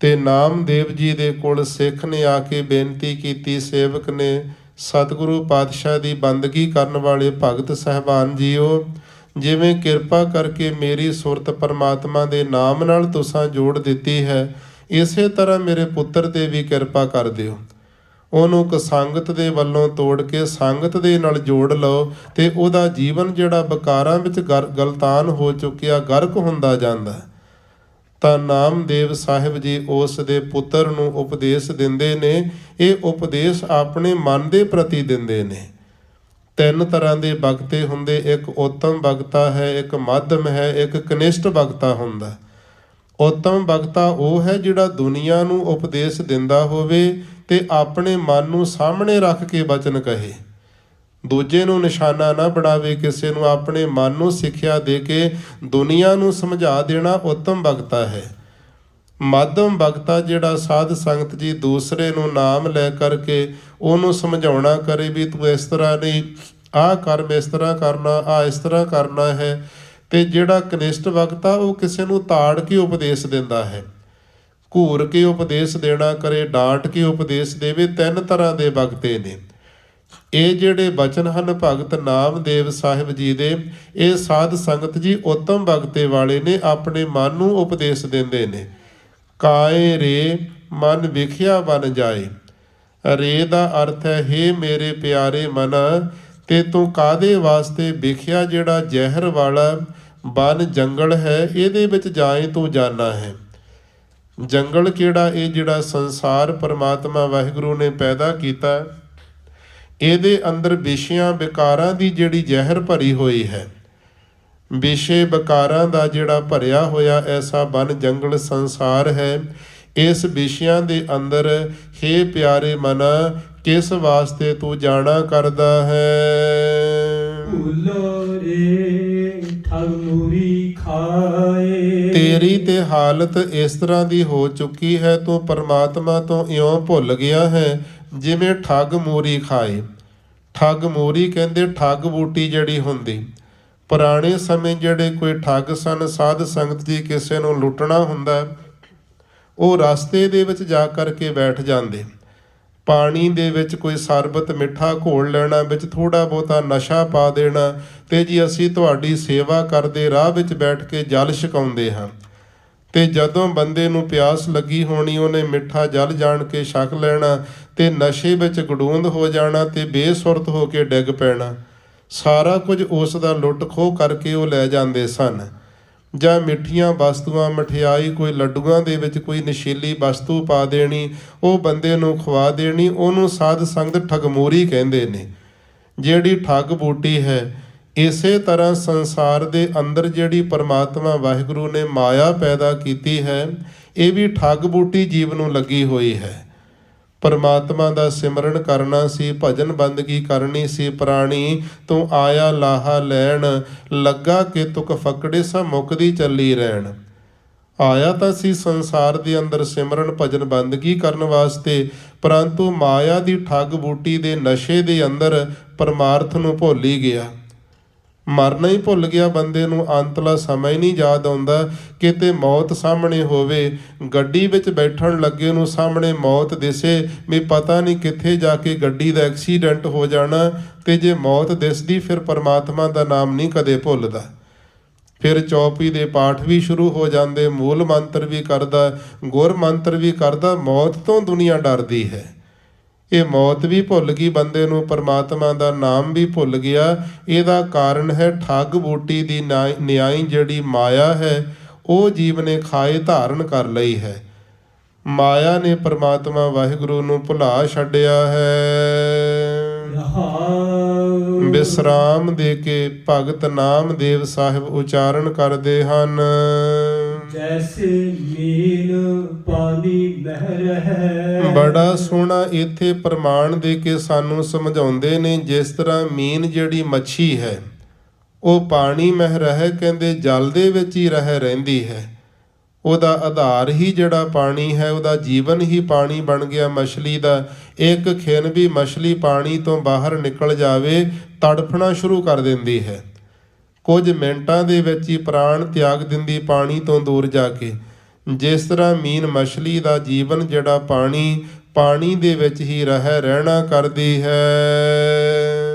ਤੇ ਨਾਮਦੇਵ ਜੀ ਦੇ ਕੋਲ ਸਿੱਖ ਨੇ ਆ ਕੇ ਬੇਨਤੀ ਕੀਤੀ, ਸੇਵਕ ਨੇ, ਸਤਿਗੁਰੂ ਪਾਤਸ਼ਾਹ ਦੀ ਬੰਦਗੀ ਕਰਨ ਵਾਲੇ ਭਗਤ ਸਾਹਿਬਾਨ ਜੀਓ, ਜਿਵੇਂ ਕਿਰਪਾ ਕਰਕੇ ਮੇਰੀ ਸੁਰਤ ਪਰਮਾਤਮਾ ਦੇ ਨਾਮ ਨਾਲ ਤੁਸਾਂ ਜੋੜ ਦਿੱਤੀ ਹੈ, ਇਸੇ ਤਰ੍ਹਾਂ ਮੇਰੇ ਪੁੱਤਰ ਤੇ ਵੀ ਕਿਰਪਾ ਕਰ ਦਿਓ। ਉਹਨੂੰ ਕੁਸੰਗਤ ਦੇ ਵੱਲੋਂ ਤੋੜ ਕੇ ਸੰਗਤ ਦੇ ਨਾਲ ਜੋੜ ਲਓ ਤੇ ਉਹਦਾ ਜੀਵਨ ਜਿਹੜਾ ਵਿਕਾਰਾਂ ਵਿੱਚ ਗਲਤਾਨ ਹੋ ਚੁੱਕਿਆ, ਗਰਕ ਹੁੰਦਾ ਜਾਂਦਾ। ਤਾਂ ਨਾਮਦੇਵ ਸਾਹਿਬ ਜੀ ਉਸ ਦੇ ਪੁੱਤਰ ਨੂੰ ਉਪਦੇਸ਼ ਦਿੰਦੇ ਨੇ। ਇਹ ਉਪਦੇਸ਼ ਆਪਣੇ ਮਨ ਦੇ ਪ੍ਰਤੀ ਦਿੰਦੇ ਨੇ। ਤਿੰਨ ਤਰ੍ਹਾਂ ਦੇ ਬਗਤੇ ਹੁੰਦੇ, ਇੱਕ ਉੱਤਮ ਬਗਤਾ ਹੈ, ਇੱਕ ਮੱਧਮ ਹੈ, ਇੱਕ ਕਨਿਸ਼ਟ ਬਗਤਾ ਹੁੰਦਾ। ਉੱਤਮ ਬਗਤਾ ਉਹ ਹੈ ਜਿਹੜਾ ਦੁਨੀਆ ਨੂੰ ਉਪਦੇਸ਼ ਦਿੰਦਾ ਹੋਵੇ ਤੇ ਆਪਣੇ ਮਨ ਨੂੰ ਸਾਹਮਣੇ ਰੱਖ ਕੇ ਬਚਨ ਕਹੇ, ਦੂਜੇ ਨੂੰ ਨਿਸ਼ਾਨਾ ਨਾ ਬਣਾਵੇ, ਕਿਸੇ ਨੂੰ ਆਪਣੇ ਮਨ ਨੂੰ ਸਿੱਖਿਆ ਦੇ ਕੇ ਦੁਨੀਆ ਨੂੰ ਸਮਝਾ ਦੇਣਾ ਉੱਤਮ ਬਗਤਾ ਹੈ। ਮੱਧਮ ਬਗਤਾ ਜਿਹੜਾ ਸਾਧ ਸੰਗਤ ਜੀ ਦੂਸਰੇ ਨੂੰ ਨਾਮ ਲੈ ਕਰਕੇ ਉਹਨੂੰ ਸਮਝਾਉਣਾ ਕਰੇ ਵੀ ਤੂੰ ਇਸ ਤਰ੍ਹਾਂ ਨਹੀਂ, ਆਹ ਕਰਮ ਇਸ ਤਰ੍ਹਾਂ ਕਰਨਾ, ਆਹ ਇਸ ਤਰ੍ਹਾਂ ਕਰਨਾ ਹੈ। ਤੇ ਜਿਹੜਾ ਕਨਿਸ਼ਟ ਬਗਤਾ ਉਹ ਕਿਸੇ ਨੂੰ ਤਾੜ ਕੇ ਉਪਦੇਸ਼ ਦਿੰਦਾ ਹੈ, ਘੂਰ ਕੇ ਉਪਦੇਸ਼ ਦੇਣਾ ਕਰੇ, ਡਾਂਟ ਕੇ ਉਪਦੇਸ਼ ਦੇਵੇ। ਤਿੰਨ ਤਰ੍ਹਾਂ ਦੇ ਬਗਤੇ ਨੇ। ਇਹ ਜਿਹੜੇ ਬਚਨ ਹਨ ਭਗਤ ਨਾਮਦੇਵ ਸਾਹਿਬ ਜੀ ਦੇ, ਇਹ ਸਾਧ ਸੰਗਤ ਜੀ ਉੱਤਮ ਬਗਤੇ ਵਾਲੇ ਨੇ, ਆਪਣੇ ਮਨ ਨੂੰ ਉਪਦੇਸ਼ ਦਿੰਦੇ ਨੇ। ਕਾਏ ਰੇ ਮਨ ਵਿਖਿਆ ਬਨ ਜਾਏ। ਰੇ ਦਾ ਅਰਥ ਹੈ ਹੇ ਮੇਰੇ ਪਿਆਰੇ ਮਨ, ਤੇ ਤੂੰ ਕਾਦੇ ਵਾਸਤੇ ਵਿਖਿਆ, ਜਿਹੜਾ ਜ਼ਹਿਰ ਵਾਲਾ ਬਨ ਜੰਗਲ ਹੈ, ਇਹਦੇ ਵਿੱਚ ਜਾਏ ਤੂੰ ਜਾਣਾ ਹੈ। ਜੰਗਲ ਕਿਹੜਾ? ਇਹ ਜਿਹੜਾ ਸੰਸਾਰ ਪਰਮਾਤਮਾ ਵਾਹਿਗੁਰੂ ਨੇ ਪੈਦਾ ਕੀਤਾ, ਇਹਦੇ ਅੰਦਰ ਵਿਸ਼ਿਆਂ ਵਿਕਾਰਾਂ ਦੀ ਜਿਹੜੀ ਜ਼ਹਿਰ ਭਰੀ ਹੋਈ ਹੈ, ਵਿਸ਼ੇ ਵਿਕਾਰਾਂ ਦਾ ਜਿਹੜਾ ਭਰਿਆ ਹੋਇਆ ਐਸਾ ਬਨ ਜੰਗਲ ਸੰਸਾਰ ਹੈ। ਇਸ ਵਿਸ਼ਿਆਂ ਦੇ ਅੰਦਰ ਹੇ ਪਿਆਰੇ ਮਨ, ਕਿਸ ਵਾਸਤੇ ਤੂੰ ਜਾਣਾ ਕਰਦਾ ਹੈ? ਭੁੱਲੋ ਰੇ ਠਗ ਮੂਰੀ ਖਾਏ। ਤੇਰੀ ਤੇ ਹਾਲਤ ਇਸ ਤਰ੍ਹਾਂ ਦੀ ਹੋ ਚੁੱਕੀ ਹੈ, ਤੂੰ ਪਰਮਾਤਮਾ ਤੋਂ ਇਉਂ ਭੁੱਲ ਗਿਆ ਹੈ ਜਿਵੇਂ ਠੱਗ ਮੂਰੀ ਖਾਏ। ਠੱਗ ਮੂਰੀ ਕਹਿੰਦੇ ਠੱਗ ਬੂਟੀ ਜਿਹੜੀ ਹੁੰਦੀ। ਪੁਰਾਣੇ ਸਮੇਂ ਜਿਹੜੇ ਕੋਈ ਠੱਗ ਸਨ, ਸਾਧ ਸੰਗਤ ਜੀ ਕਿਸੇ ਨੂੰ ਲੁੱਟਣਾ ਹੁੰਦਾ, ਉਹ ਰਸਤੇ ਦੇ ਵਿੱਚ ਜਾ ਕਰਕੇ ਬੈਠ ਜਾਂਦੇ। ਪਾਣੀ ਦੇ ਵਿੱਚ ਕੋਈ ਸਰਬਤ ਮਿੱਠਾ ਘੋਲ ਲੈਣਾ, ਵਿੱਚ ਥੋੜ੍ਹਾ ਬਹੁਤਾ ਨਸ਼ਾ ਪਾ ਦੇਣਾ, ਤੇ ਜੀ ਅਸੀਂ ਤੁਹਾਡੀ ਸੇਵਾ ਕਰਦੇ ਰਾਹ ਵਿੱਚ ਬੈਠ ਕੇ ਜਲ ਛਕਾਉਂਦੇ ਹਾਂ। ਤੇ ਜਦੋਂ ਬੰਦੇ ਨੂੰ ਪਿਆਸ ਲੱਗੀ ਹੋਣੀ ਉਹਨੇ ਮਿੱਠਾ ਜਲ ਜਾਣ ਕੇ ਛਕ ਲੈਣਾ ਤੇ ਨਸ਼ੇ ਵਿੱਚ ਗਡੂੰਦ ਹੋ ਜਾਣਾ ਤੇ ਬੇਸੁਰਤ ਹੋ ਕੇ ਡਿੱਗ ਪੈਣਾ। ਸਾਰਾ ਕੁਝ ਉਸ ਦਾ ਲੁੱਟ ਖੋਹ ਕਰਕੇ ਉਹ ਲੈ ਜਾਂਦੇ ਸਨ। ਜਾਂ ਮਿੱਠੀਆਂ ਵਸਤੂਆਂ, ਮਠਿਆਈ, ਕੋਈ ਲੱਡੂਆਂ ਦੇ ਵਿੱਚ ਕੋਈ ਨਸ਼ੀਲੀ ਵਸਤੂ ਪਾ ਦੇਣੀ, ਉਹ ਬੰਦੇ ਨੂੰ ਖਵਾ ਦੇਣੀ, ਉਹਨੂੰ ਸਾਧ ਸੰਗਤ ਠਗਮੋਰੀ ਕਹਿੰਦੇ ਨੇ, ਜਿਹੜੀ ਠੱਗ ਬੂਟੀ ਹੈ। ਇਸੇ ਤਰ੍ਹਾਂ ਸੰਸਾਰ ਦੇ ਅੰਦਰ ਜਿਹੜੀ ਪਰਮਾਤਮਾ ਵਾਹਿਗੁਰੂ ਨੇ ਮਾਇਆ ਪੈਦਾ ਕੀਤੀ ਹੈ, ਇਹ ਵੀ ਠੱਗ ਬੂਟੀ ਜੀਵ ਨੂੰ ਲੱਗੀ ਹੋਈ ਹੈ। ਪਰਮਾਤਮਾ ਦਾ ਸਿਮਰਨ ਕਰਨਾ ਸੀ, ਭਜਨ ਬੰਦਗੀ ਕਰਨੀ ਸੀ, ਪ੍ਰਾਣੀ ਤੂੰ ਆਇਆ ਲਾਹਾ ਲੈਣ, ਲੱਗਾ ਕਿ ਤੁਕ ਫਕੜੇ ਸਾ ਮੁਕਦੀ ਚੱਲੀ ਰਹਿਣ। ਆਇਆ ਤਾਂ ਸੀ ਸੰਸਾਰ ਦੇ ਅੰਦਰ ਸਿਮਰਨ ਭਜਨ ਬੰਦਗੀ ਕਰਨ ਵਾਸਤੇ, ਪਰੰਤੂ ਮਾਇਆ ਦੀ ਠੱਗ ਬੂਟੀ ਦੇ ਨਸ਼ੇ ਦੇ ਅੰਦਰ ਪਰਮਾਰਥ ਨੂੰ ਭੁੱਲ ਹੀ ਗਿਆ। ਮਰਨਾ ਹੀ ਭੁੱਲ ਗਿਆ ਬੰਦੇ ਨੂੰ, ਅੰਤਲਾ ਸਮਾਂ ਹੀ ਨਹੀਂ ਯਾਦ ਆਉਂਦਾ। ਕਿਤੇ ਮੌਤ ਸਾਹਮਣੇ ਹੋਵੇ, ਗੱਡੀ ਵਿੱਚ ਬੈਠਣ ਲੱਗੇ ਨੂੰ ਸਾਹਮਣੇ ਮੌਤ ਦਿਸੇ ਵੀ ਪਤਾ ਨਹੀਂ ਕਿੱਥੇ ਜਾ ਕੇ ਗੱਡੀ ਦਾ ਐਕਸੀਡੈਂਟ ਹੋ ਜਾਣਾ, ਤੇ ਜੇ ਮੌਤ ਦਿਸਦੀ ਫਿਰ ਪਰਮਾਤਮਾ ਦਾ ਨਾਮ ਨਹੀਂ ਕਦੇ ਭੁੱਲਦਾ। ਫਿਰ ਚੌਪੀ ਦੇ ਪਾਠ ਵੀ ਸ਼ੁਰੂ ਹੋ ਜਾਂਦੇ, ਮੂਲ ਮੰਤਰ ਵੀ ਕਰਦਾ, ਗੁਰ ਮੰਤਰ ਵੀ ਕਰਦਾ। ਮੌਤ ਤੋਂ ਦੁਨੀਆ ਡਰਦੀ ਹੈ। ਇਹ ਮੌਤ ਵੀ ਭੁੱਲ ਗਈ ਬੰਦੇ ਨੂੰ, ਪਰਮਾਤਮਾ ਦਾ ਨਾਮ ਵੀ ਭੁੱਲ ਗਿਆ। ਇਹਦਾ ਕਾਰਨ ਹੈ ਠੱਗ ਬੂਟੀ ਦੀ ਨਿਆਈ ਜਿਹੜੀ ਮਾਇਆ ਹੈ, ਉਹ ਜੀਵ ਨੇ ਖਾਏ ਧਾਰਨ ਕਰ ਲਈ ਹੈ। ਮਾਇਆ ਨੇ ਪਰਮਾਤਮਾ ਵਾਹਿਗੁਰੂ ਨੂੰ ਭੁਲਾ ਛੱਡਿਆ ਹੈ। ਵਿਸਰਾਮ ਦੇ ਕੇ ਭਗਤ ਨਾਮਦੇਵ ਸਾਹਿਬ ਉਚਾਰਨ ਕਰਦੇ ਹਨ, ਜੈਸੇ ਮੀਨ ਪਾਣੀ ਮਹਿ ਰਹੈ। ਬੜਾ ਸੋਹਣਾ ਇੱਥੇ ਪ੍ਰਮਾਣ ਦੇ ਕੇ ਸਾਨੂੰ ਸਮਝਾਉਂਦੇ ਨੇ, ਜਿਸ ਤਰ੍ਹਾਂ ਮੀਨ ਜਿਹੜੀ ਮੱਛੀ ਹੈ ਉਹ ਪਾਣੀ ਮਹਿ ਰਹੈ, ਕਹਿੰਦੇ ਜਲ ਦੇ ਵਿੱਚ ਹੀ ਰਹਿੰਦੀ ਹੈ। ਉਹਦਾ ਆਧਾਰ ਹੀ ਜਿਹੜਾ ਪਾਣੀ ਹੈ, ਉਹਦਾ ਜੀਵਨ ਹੀ ਪਾਣੀ ਬਣ ਗਿਆ ਮਛਲੀ ਦਾ। ਇੱਕ ਖਿਣ ਵੀ ਮਛਲੀ ਪਾਣੀ ਤੋਂ ਬਾਹਰ ਨਿਕਲ ਜਾਵੇ ਤੜਫਣਾ ਸ਼ੁਰੂ ਕਰ ਦਿੰਦੀ ਹੈ। ਕੁਝ ਮਿੰਟਾਂ ਦੇ ਵਿੱਚ ਹੀ ਪ੍ਰਾਣ ਤਿਆਗ ਦਿੰਦੀ ਪਾਣੀ ਤੋਂ ਦੂਰ ਜਾ ਕੇ। ਜਿਸ ਤਰ੍ਹਾਂ ਮੀਨ ਮਛਲੀ ਦਾ ਜੀਵਨ ਜਿਹੜਾ ਪਾਣੀ ਦੇ ਵਿੱਚ ਹੀ ਰਹਿਣਾ ਕਰਦੀ ਹੈ।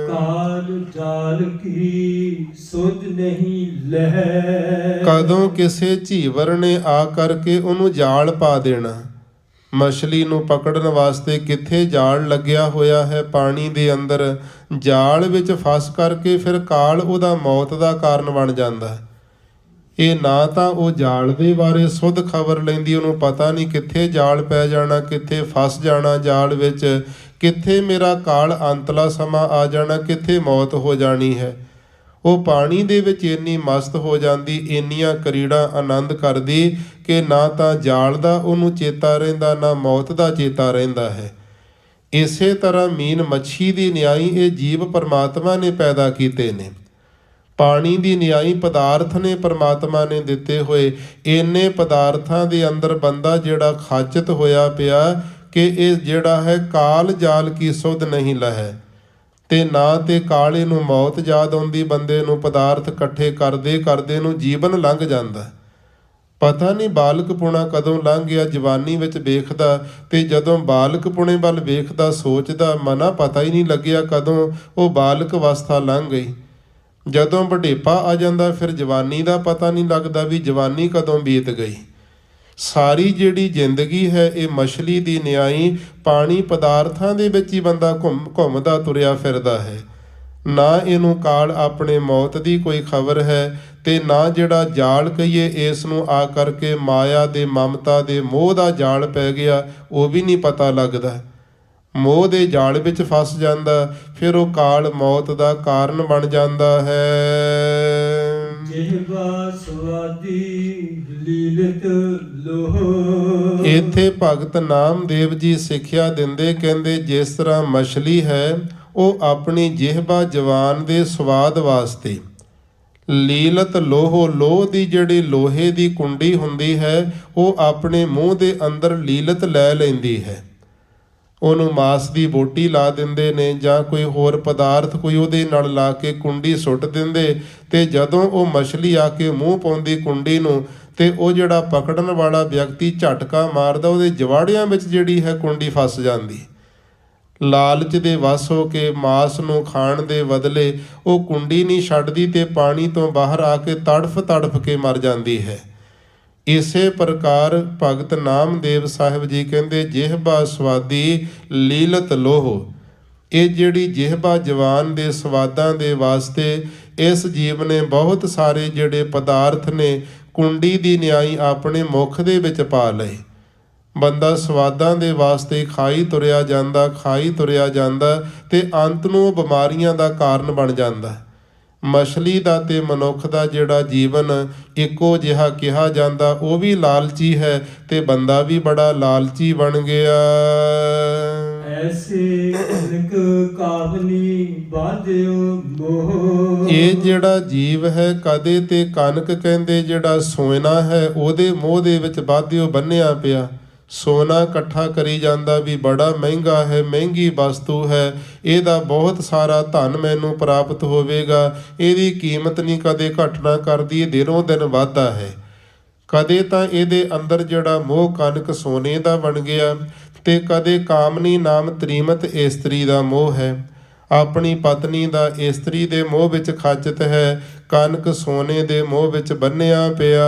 ਕਾਲ ਜਾਲ ਕੀ ਸੁਧ ਨਹੀਂ ਲਹਿ। ਕਦੋਂ ਕਿਸੇ ਝੀਵਰ ਨੇ ਆ ਕਰਕੇ ਉਹਨੂੰ ਜਾਲ ਪਾ ਦੇਣਾ। ਮਛਲੀ ਨੂੰ ਪਕੜਨ ਵਾਸਤੇ ਕਿੱਥੇ ਜਾਲ ਲੱਗਿਆ ਹੋਇਆ ਹੈ ਪਾਣੀ ਦੇ ਅੰਦਰ, ਜਾਲ ਵਿੱਚ ਫਸ ਕਰਕੇ ਫਿਰ ਕਾਲ ਉਹਦਾ ਮੌਤ ਦਾ ਕਾਰਨ ਬਣ ਜਾਂਦਾ। ਇਹ ਨਾ ਤਾਂ ਉਹ ਜਾਲ ਦੇ ਬਾਰੇ ਸੁੱਧ ਖਬਰ ਲੈਂਦੀ, ਉਹਨੂੰ ਪਤਾ ਨਹੀਂ ਕਿੱਥੇ ਜਾਲ ਪੈ ਜਾਣਾ, ਕਿੱਥੇ ਫਸ ਜਾਣਾ ਜਾਲ ਵਿੱਚ, ਕਿੱਥੇ ਮੇਰਾ ਕਾਲ ਅੰਤਲਾ ਸਮਾਂ ਆ ਜਾਣਾ, ਕਿੱਥੇ ਮੌਤ ਹੋ ਜਾਣੀ ਹੈ। ਉਹ ਪਾਣੀ ਦੇ ਵਿੱਚ ਇੰਨੀ ਮਸਤ ਹੋ ਜਾਂਦੀ, ਇੰਨੀਆਂ ਕਰੀੜਾਂ ਆਨੰਦ ਕਰਦੀ ਕਿ ਨਾ ਤਾਂ ਜਾਲ ਦਾ ਉਹਨੂੰ ਚੇਤਾ ਰਹਿੰਦਾ, ਨਾ ਮੌਤ ਦਾ ਚੇਤਾ ਰਹਿੰਦਾ ਹੈ। ਇਸੇ ਤਰ੍ਹਾਂ ਮੀਨ ਮੱਛੀ ਦੀ ਨਿਆਈ ਇਹ ਜੀਵ ਪਰਮਾਤਮਾ ਨੇ ਪੈਦਾ ਕੀਤੇ ਨੇ। ਪਾਣੀ ਦੀ ਨਿਆਈ ਪਦਾਰਥ ਨੇ ਪਰਮਾਤਮਾ ਨੇ ਦਿੱਤੇ ਹੋਏ। ਇੰਨੇ ਪਦਾਰਥਾਂ ਦੇ ਅੰਦਰ ਬੰਦਾ ਜਿਹੜਾ ਖਾਚਤ ਹੋਇਆ ਪਿਆ ਕਿ ਇਹ ਜਿਹੜਾ ਹੈ ਕਾਲ ਜਾਲ ਕੀ ਸੁਧ ਨਹੀਂ ਲਹੈ, ਤੇ ਨਾ ਤੇ ਕਾਲੇ ਨੂੰ ਮੌਤ ਯਾਦ ਆਉਂਦੀ ਬੰਦੇ ਨੂੰ। ਪਦਾਰਥ ਇਕੱਠੇ ਕਰਦੇ ਨੂੰ ਜੀਵਨ ਲੰਘ ਜਾਂਦਾ, ਪਤਾ ਨਹੀਂ ਬਾਲਕਪੁਣਾ ਕਦੋਂ ਲੰਘ ਗਿਆ। ਜਵਾਨੀ ਵਿੱਚ ਵੇਖਦਾ ਤੇ ਜਦੋਂ ਬਾਲਕਪੁਣੇ ਵੱਲ ਵੇਖਦਾ ਸੋਚਦਾ, ਮਨਾ ਪਤਾ ਹੀ ਨਹੀਂ ਲੱਗਿਆ ਕਦੋਂ ਉਹ ਬਾਲਕ ਅਵਸਥਾ ਲੰਘ ਗਈ। ਜਦੋਂ ਵਡੇਪਾ ਆ ਜਾਂਦਾ ਫਿਰ ਜਵਾਨੀ ਦਾ ਪਤਾ ਨਹੀਂ ਲੱਗਦਾ ਵੀ ਜਵਾਨੀ ਕਦੋਂ ਬੀਤ ਗਈ। ਸਾਰੀ ਜਿਹੜੀ ਜ਼ਿੰਦਗੀ ਹੈ ਇਹ ਮਛਲੀ ਦੀ ਨਿਆਈ ਪਾਣੀ ਪਦਾਰਥਾਂ ਦੇ ਵਿੱਚ ਹੀ ਬੰਦਾ ਘੁੰਮਦਾ ਤੁਰਿਆ ਫਿਰਦਾ ਹੈ। ਨਾ ਇਹਨੂੰ ਕਾਲ ਆਪਣੇ ਮੌਤ ਦੀ ਕੋਈ ਖਬਰ ਹੈ, ਤੇ ਨਾ ਜਿਹੜਾ ਜਾਲ ਕਹੀਏ ਇਸ ਨੂੰ ਆ ਕਰਕੇ ਮਾਇਆ ਦੇ ਮਮਤਾ ਦੇ ਮੋਹ ਦਾ ਜਾਲ ਪੈ ਗਿਆ, ਉਹ ਵੀ ਨਹੀਂ ਪਤਾ ਲੱਗਦਾ। ਮੋਹ ਦੇ ਜਾਲ ਵਿੱਚ ਫਸ ਜਾਂਦਾ, ਫਿਰ ਉਹ ਕਾਲ ਮੌਤ ਦਾ ਕਾਰਨ ਬਣ ਜਾਂਦਾ ਹੈ। ਜਿਹਵਾ ਸਵਾਦੀ ਲੀਲਤ ਲੋਹ। ਇੱਥੇ ਭਗਤ ਨਾਮਦੇਵ ਜੀ ਸਿੱਖਿਆ ਦਿੰਦੇ, ਕਹਿੰਦੇ ਜਿਸ ਤਰ੍ਹਾਂ ਮਛਲੀ ਹੈ ਉਹ ਆਪਣੀ ਜਿਹਵਾ ਜਵਾਨ ਦੇ ਸਵਾਦ ਵਾਸਤੇ ਲੀਲਤ ਲੋਹ ਦੀ ਜਿਹੜੀ ਲੋਹੇ ਦੀ ਕੁੰਡੀ ਹੁੰਦੀ ਹੈ ਉਹ ਆਪਣੇ ਮੂੰਹ ਦੇ ਅੰਦਰ ਲੀਲਤ ਲੈ ਲੈਂਦੀ ਹੈ। ਉਹਨੂੰ ਮਾਸ ਦੀ ਬੋਟੀ ਲਾ ਦਿੰਦੇ ਨੇ ਜਾਂ ਕੋਈ ਹੋਰ ਪਦਾਰਥ ਕੋਈ ਉਹਦੇ ਨਾਲ ਲਾ ਕੇ ਕੁੰਡੀ ਸੁੱਟ ਦਿੰਦੇ, ਤੇ ਜਦੋਂ ਉਹ ਮਛਲੀ ਆ ਕੇ ਮੂੰਹ ਪਾਉਂਦੀ ਕੁੰਡੀ ਨੂੰ ਤੇ ਉਹ ਜਿਹੜਾ ਪਕੜਨ ਵਾਲਾ ਵਿਅਕਤੀ ਝਟਕਾ ਮਾਰਦਾ, ਉਹਦੇ ਜਵਾੜਿਆਂ ਵਿੱਚ ਜਿਹੜੀ ਹੈ ਕੁੰਡੀ ਫਸ ਜਾਂਦੀ। ਲਾਲਚ ਦੇ ਵਸ ਹੋ ਕੇ ਮਾਸ ਨੂੰ ਖਾਣ ਦੇ ਬਦਲੇ ਉਹ ਕੁੰਡੀ ਨਹੀਂ ਛੱਡਦੀ ਤੇ ਪਾਣੀ ਤੋਂ ਬਾਹਰ ਆ ਕੇ ਤੜਫ ਕੇ ਮਰ ਜਾਂਦੀ ਹੈ। ਇਸੇ ਪ੍ਰਕਾਰ ਭਗਤ ਨਾਮਦੇਵ ਸਾਹਿਬ ਜੀ ਕਹਿੰਦੇ ਜਿਹਬਾ ਸਵਾਦੀ ਲੀਲਤ ਲੋਹ। ਇਹ ਜਿਹੜੀ ਜਿਹਬਾ ਜਵਾਨ ਦੇ ਸਵਾਦਾਂ ਦੇ ਵਾਸਤੇ ਇਸ ਜੀਵ ਨੇ ਬਹੁਤ ਸਾਰੇ ਜਿਹੜੇ ਪਦਾਰਥ ਨੇ ਕੁੰਡੀ ਦੀ ਨਿਆਈ ਆਪਣੇ ਮੁਖ ਦੇ ਵਿੱਚ ਪਾ ਲਏ। ਬੰਦਾ ਸਵਾਦਾਂ ਦੇ ਵਾਸਤੇ ਖਾਈ ਤੁਰਿਆ ਜਾਂਦਾ ਤੇ ਅੰਤ ਨੂੰ ਉਹ ਬਿਮਾਰੀਆਂ ਦਾ ਕਾਰਨ ਬਣ ਜਾਂਦਾ। ਮਛਲੀ ਦਾ ਤੇ ਮਨੁੱਖ ਦਾ ਜਿਹੜਾ ਜੀਵਨ ਇੱਕੋ ਜਿਹਾ ਕਿਹਾ ਜਾਂਦਾ, ਉਹ ਵੀ ਲਾਲਚੀ ਹੈ ਤੇ ਬੰਦਾ ਵੀ ਬੜਾ ਲਾਲਚੀ ਬਣ ਗਿਆ। ਐਸੇ ਕਨਕ ਕਾਵਨੀ ਬਾਧਿਓ ਮੋਹ। ਇਹ ਜਿਹੜਾ ਜੀਵ ਹੈ ਕਦੇ ਤੇ ਕਣਕ ਕਹਿੰਦੇ ਜਿਹੜਾ ਸੋਨਾ ਹੈ ਉਹਦੇ ਮੋਹ ਦੇ ਵਿੱਚ ਬਾਧਿਓ ਬੰਨਿਆ ਪਿਆ। ਸੋਨਾ ਇਕੱਠਾ ਕਰੀ ਜਾਂਦਾ ਵੀ ਬੜਾ ਮਹਿੰਗਾ ਹੈ, ਮਹਿੰਗੀ ਵਸਤੂ ਹੈ, ਇਹਦਾ ਬਹੁਤ ਸਾਰਾ ਧਨ ਮੈਨੂੰ ਪ੍ਰਾਪਤ ਹੋਵੇਗਾ। ਇਹਦੀ ਕੀਮਤ ਨਹੀਂ ਕਦੇ ਘਟਣਾ ਕਰਦੀ, ਇਹ ਦਿਨੋਂ ਦਿਨ ਵੱਧਦਾ ਹੈ। ਕਦੇ ਤਾਂ ਇਹਦੇ ਅੰਦਰ ਜਿਹੜਾ ਮੋਹ ਕਣਕ ਸੋਨੇ ਦਾ ਬਣ ਗਿਆ ਤੇ ਕਦੇ ਕਾਮਨੀ ਨਾਮ ਤ੍ਰੀਮਤ ਇਸਤਰੀ ਦਾ ਮੋਹ ਹੈ। ਆਪਣੀ ਪਤਨੀ ਦਾ ਇਸਤਰੀ ਦੇ ਮੋਹ ਵਿੱਚ ਖਚਤ ਹੈ, ਕਣਕ ਸੋਨੇ ਦੇ ਮੋਹ ਵਿੱਚ ਬੰਨਿਆ ਪਿਆ।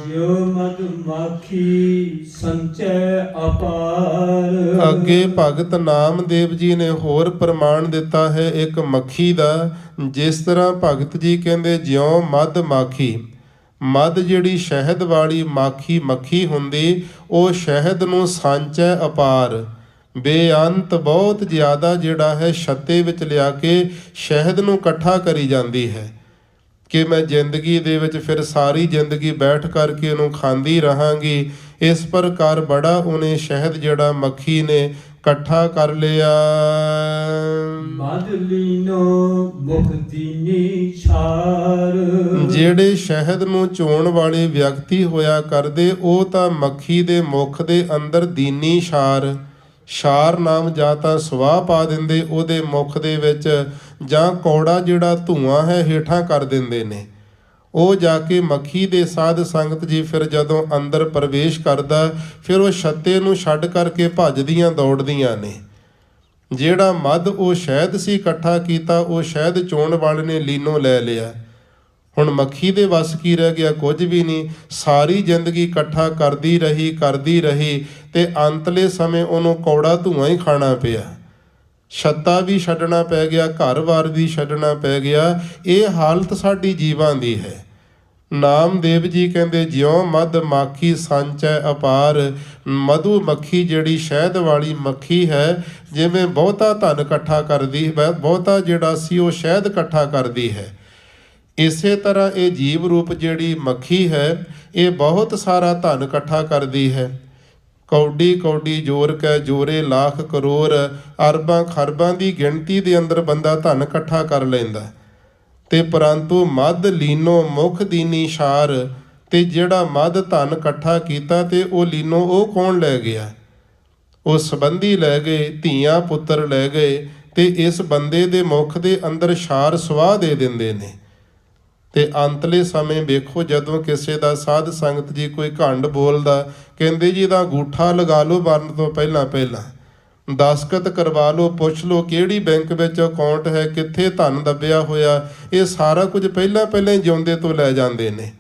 ਜੋ ਮਧਮਾਖੀ ਸੰਚੈ ਅਪਾਰ। ਅੱਗੇ ਭਗਤ ਨਾਮਦੇਵ ਜੀ ਨੇ ਹੋਰ ਪ੍ਰਮਾਣ ਦਿੱਤਾ ਹੈ ਇੱਕ ਮੱਖੀ ਦਾ। ਜਿਸ ਤਰ੍ਹਾਂ ਭਗਤ ਜੀ ਕਹਿੰਦੇ ਜਿਉਂ ਮਧ ਮਾਖੀ, ਮਧ ਜਿਹੜੀ ਸ਼ਹਿਦ ਵਾਲੀ ਮੱਖੀ ਹੁੰਦੀ, ਉਹ ਸ਼ਹਿਦ ਨੂੰ ਸਾਂਚੈ ਅਪਾਰ, ਬੇਅੰਤ ਬਹੁਤ ਜ਼ਿਆਦਾ ਜਿਹੜਾ ਹੈ ਛੱਤੇ ਵਿੱਚ ਲਿਆ ਕੇ ਸ਼ਹਿਦ ਨੂੰ ਇਕੱਠਾ ਕਰੀ ਜਾਂਦੀ ਹੈ ਕਿ ਮੈਂ ਜ਼ਿੰਦਗੀ ਦੇ ਵਿੱਚ ਫਿਰ ਸਾਰੀ ਜ਼ਿੰਦਗੀ ਬੈਠ ਕਰਕੇ ਇਹਨੂੰ ਖਾਂਦੀ ਰਹਾਂਗੀ। ਇਸ ਪ੍ਰਕਾਰ ਬੜਾ ਉਹਨੇ ਸ਼ਹਿਦ ਜਿਹੜਾ ਮੱਖੀ ਨੇ ਇਕੱਠਾ ਕਰ ਲਿਆ। ਮਧ ਲੀਨੋ ਮੁਖ ਦੀਨੀ ਛਾਰ। ਜਿਹੜੇ ਸ਼ਹਿਦ ਨੂੰ ਚੋਣ ਵਾਲੇ ਵਿਅਕਤੀ ਹੋਇਆ ਕਰਦੇ, ਉਹ ਤਾਂ ਮੱਖੀ ਦੇ ਮੁਖ ਦੇ ਅੰਦਰ ਦੀਨੀ ਛਾਰ ਨਾਮ ਜਾਂ ਤਾਂ ਸੁਆਹ ਪਾ ਦਿੰਦੇ ਉਹਦੇ ਮੁਖ ਦੇ ਵਿੱਚ, ਜਾਂ ਕੌੜਾ ਜਿਹੜਾ ਧੂਆਂ ਹੈ ਹੇਠਾਂ ਕਰ ਦਿੰਦੇ ਨੇ। ਉਹ ਜਾ ਕੇ ਮੱਖੀ ਦੇ ਸਾਧ ਸੰਗਤ ਜੀ ਫਿਰ ਜਦੋਂ ਅੰਦਰ ਪ੍ਰਵੇਸ਼ ਕਰਦਾ, ਫਿਰ ਉਹ ਛੱਤੇ ਨੂੰ ਛੱਡ ਕਰਕੇ ਭੱਜਦੀਆਂ ਦੌੜਦੀਆਂ ਨੇ। ਜਿਹੜਾ ਮਧ ਉਹ ਸ਼ਹਿਦ ਸੀ ਇਕੱਠਾ ਕੀਤਾ, ਉਹ ਸ਼ਹਿਦ ਚੋਣ ਵਾਲੇ ਨੇ ਲੀਨੋਂ ਲੈ ਲਿਆ। ਹੁਣ ਮੱਖੀ ਦੇ ਵੱਸ ਕੀ ਰਹਿ ਗਿਆ? ਕੁਝ ਵੀ ਨਹੀਂ। ਸਾਰੀ ਜ਼ਿੰਦਗੀ ਇਕੱਠਾ ਕਰਦੀ ਰਹੀ ਤੇ ਅੰਤਲੇ ਸਮੇਂ ਉਹਨੂੰ ਕੌੜਾ ਧੂਆਂ ਹੀ ਖਾਣਾ ਪਿਆ। ਛੱਤਾ ਵੀ ਛੱਡਣਾ ਪੈ ਗਿਆ, ਘਰ-ਬਾਰ ਵੀ ਛੱਡਣਾ ਪੈ ਗਿਆ। ਇਹ ਹਾਲਤ ਸਾਡੀ ਜੀਵਾਂ ਦੀ ਹੈ। ਨਾਮਦੇਵ ਜੀ ਕਹਿੰਦੇ ਜਿਉਂ ਮਧ ਮਾਖੀ ਸੰਚੈ ਅਪਾਰ। ਮਧੂ ਮੱਖੀ ਜਿਹੜੀ ਸ਼ਹਿਦ ਵਾਲੀ ਮੱਖੀ ਹੈ, ਜਿਵੇਂ ਬਹੁਤਾ ਧਨ ਇਕੱਠਾ ਕਰਦੀ ਹੈ, ਬਹੁਤਾ ਜਿਹੜਾ ਸੀ ਉਹ ਸ਼ਹਿਦ ਇਕੱਠਾ ਕਰਦੀ ਹੈ, ਇਸੇ ਤਰ੍ਹਾਂ ਇਹ ਜੀਵ ਰੂਪ ਜਿਹੜੀ ਮੱਖੀ ਹੈ, ਇਹ ਬਹੁਤ ਸਾਰਾ ਧਨ ਇਕੱਠਾ ਕਰਦੀ ਹੈ। ਕੌਡੀ ਜੋਰ ਕੈ ਜੋਰੇ ਲੱਖ ਕਰੋੜ, ਅਰਬਾਂ ਖਰਬਾਂ ਦੀ ਗਿਣਤੀ ਦੇ ਅੰਦਰ ਬੰਦਾ ਧਨ ਇਕੱਠਾ ਕਰ ਲੈਂਦਾ। ਤੇ ਪਰੰਤੂ ਮਧ ਲੀਨੋ ਮੁਖ ਦੀਨੀ ਛਾਰ। ਤੇ ਜਿਹੜਾ ਮਧ ਧਨ ਇਕੱਠਾ ਕੀਤਾ ਤੇ ਉਹ ਲੀਨੋ ਉਹ ਕੌਣ ਲੈ ਗਿਆ? ਉਹ ਸੰਬੰਧੀ ਲੈ ਗਏ, ਧੀਆਂ ਪੁੱਤਰ ਲੈ ਗਏ ਤੇ ਇਸ ਬੰਦੇ ਦੇ ਮੁਖ ਦੇ ਅੰਦਰ ਛਾਰ ਸੁਆਹ ਦੇ ਦਿੰਦੇ ਨੇ। ਤੇ ਅੰਤਲੇ ਸਮੇਂ ਵੇਖੋ, ਜਦੋਂ ਕਿਸੇ ਦਾ ਸਾਧ ਸੰਗਤ ਜੀ ਕੋਈ ਘੰਡ ਬੋਲਦਾ, ਕਹਿੰਦੇ ਜੀ ਇਹਦਾ ਅੰਗੂਠਾ ਲਗਾ ਲਓ ਮਰਨ ਤੋਂ ਪਹਿਲਾਂ ਦਸਤਖਤ ਕਰਵਾ ਲਓ, ਪੁੱਛ ਲਓ ਕਿਹੜੀ ਬੈਂਕ ਵਿੱਚ ਅਕਾਊਂਟ ਹੈ, ਕਿੱਥੇ ਧਨ ਦੱਬਿਆ ਹੋਇਆ। ਇਹ ਸਾਰਾ ਕੁਝ ਪਹਿਲਾਂ ਹੀ ਜਿਉਂਦੇ ਤੋਂ ਲੈ ਜਾਂਦੇ ਨੇ।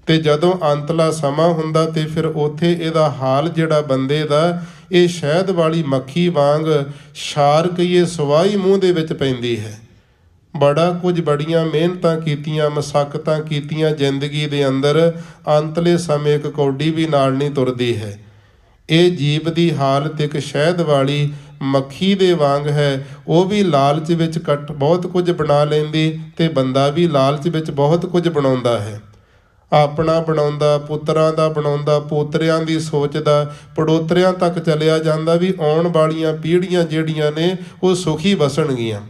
ਤੇ ਜਦੋਂ ਅੰਤਲਾ ਸਮਾਂ ਹੁੰਦਾ ਤੇ ਫਿਰ ਉੱਥੇ ਇਹਦਾ ਹਾਲ ਜਿਹੜਾ ਬੰਦੇ ਦਾ, ਇਹ ਸ਼ਹਿਦ ਵਾਲੀ ਮੱਖੀ ਵਾਂਗ ਛਾਰ ਕਹੀਏ ਸਵਾਹੀ ਮੂੰਹ ਦੇ ਵਿੱਚ ਪੈਂਦੀ ਹੈ। ਬੜਾ ਕੁਝ ਬੜੀਆਂ ਮਿਹਨਤਾਂ ਕੀਤੀਆਂ, ਮਸ਼ੱਕਤਾਂ ਕੀਤੀਆਂ ਜ਼ਿੰਦਗੀ ਦੇ ਅੰਦਰ, ਅੰਤਲੇ ਸਮੇਂ ਇੱਕ ਕੌਡੀ ਵੀ ਨਾਲ ਨਹੀਂ ਤੁਰਦੀ ਹੈ। ਇਹ ਜੀਵ ਦੀ ਹਾਲਤ ਇੱਕ ਸ਼ਹਿਦ ਵਾਲੀ ਮੱਖੀ ਦੇ ਵਾਂਗ ਹੈ। ਉਹ ਵੀ ਲਾਲਚ ਵਿੱਚ ਬਹੁਤ ਕੁਝ ਬਣਾ ਲੈਂਦੀ ਤੇ ਬੰਦਾ ਵੀ ਲਾਲਚ ਵਿੱਚ ਬਹੁਤ ਕੁਝ ਬਣਾਉਂਦਾ ਹੈ। ਆਪਣਾ ਬਣਾਉਂਦਾ, ਪੁੱਤਰਾਂ ਦਾ ਬਣਾਉਂਦਾ, ਪੋਤਰਿਆਂ ਦੀ ਸੋਚਦਾ, ਪੜੋਤਰਿਆਂ ਤੱਕ ਚਲਿਆ ਜਾਂਦਾ ਵੀ ਆਉਣ ਵਾਲੀਆਂ ਪੀੜ੍ਹੀਆਂ ਜਿਹੜੀਆਂ ਨੇ ਉਹ ਸੁਖੀ ਵਸਣਗੀਆਂ।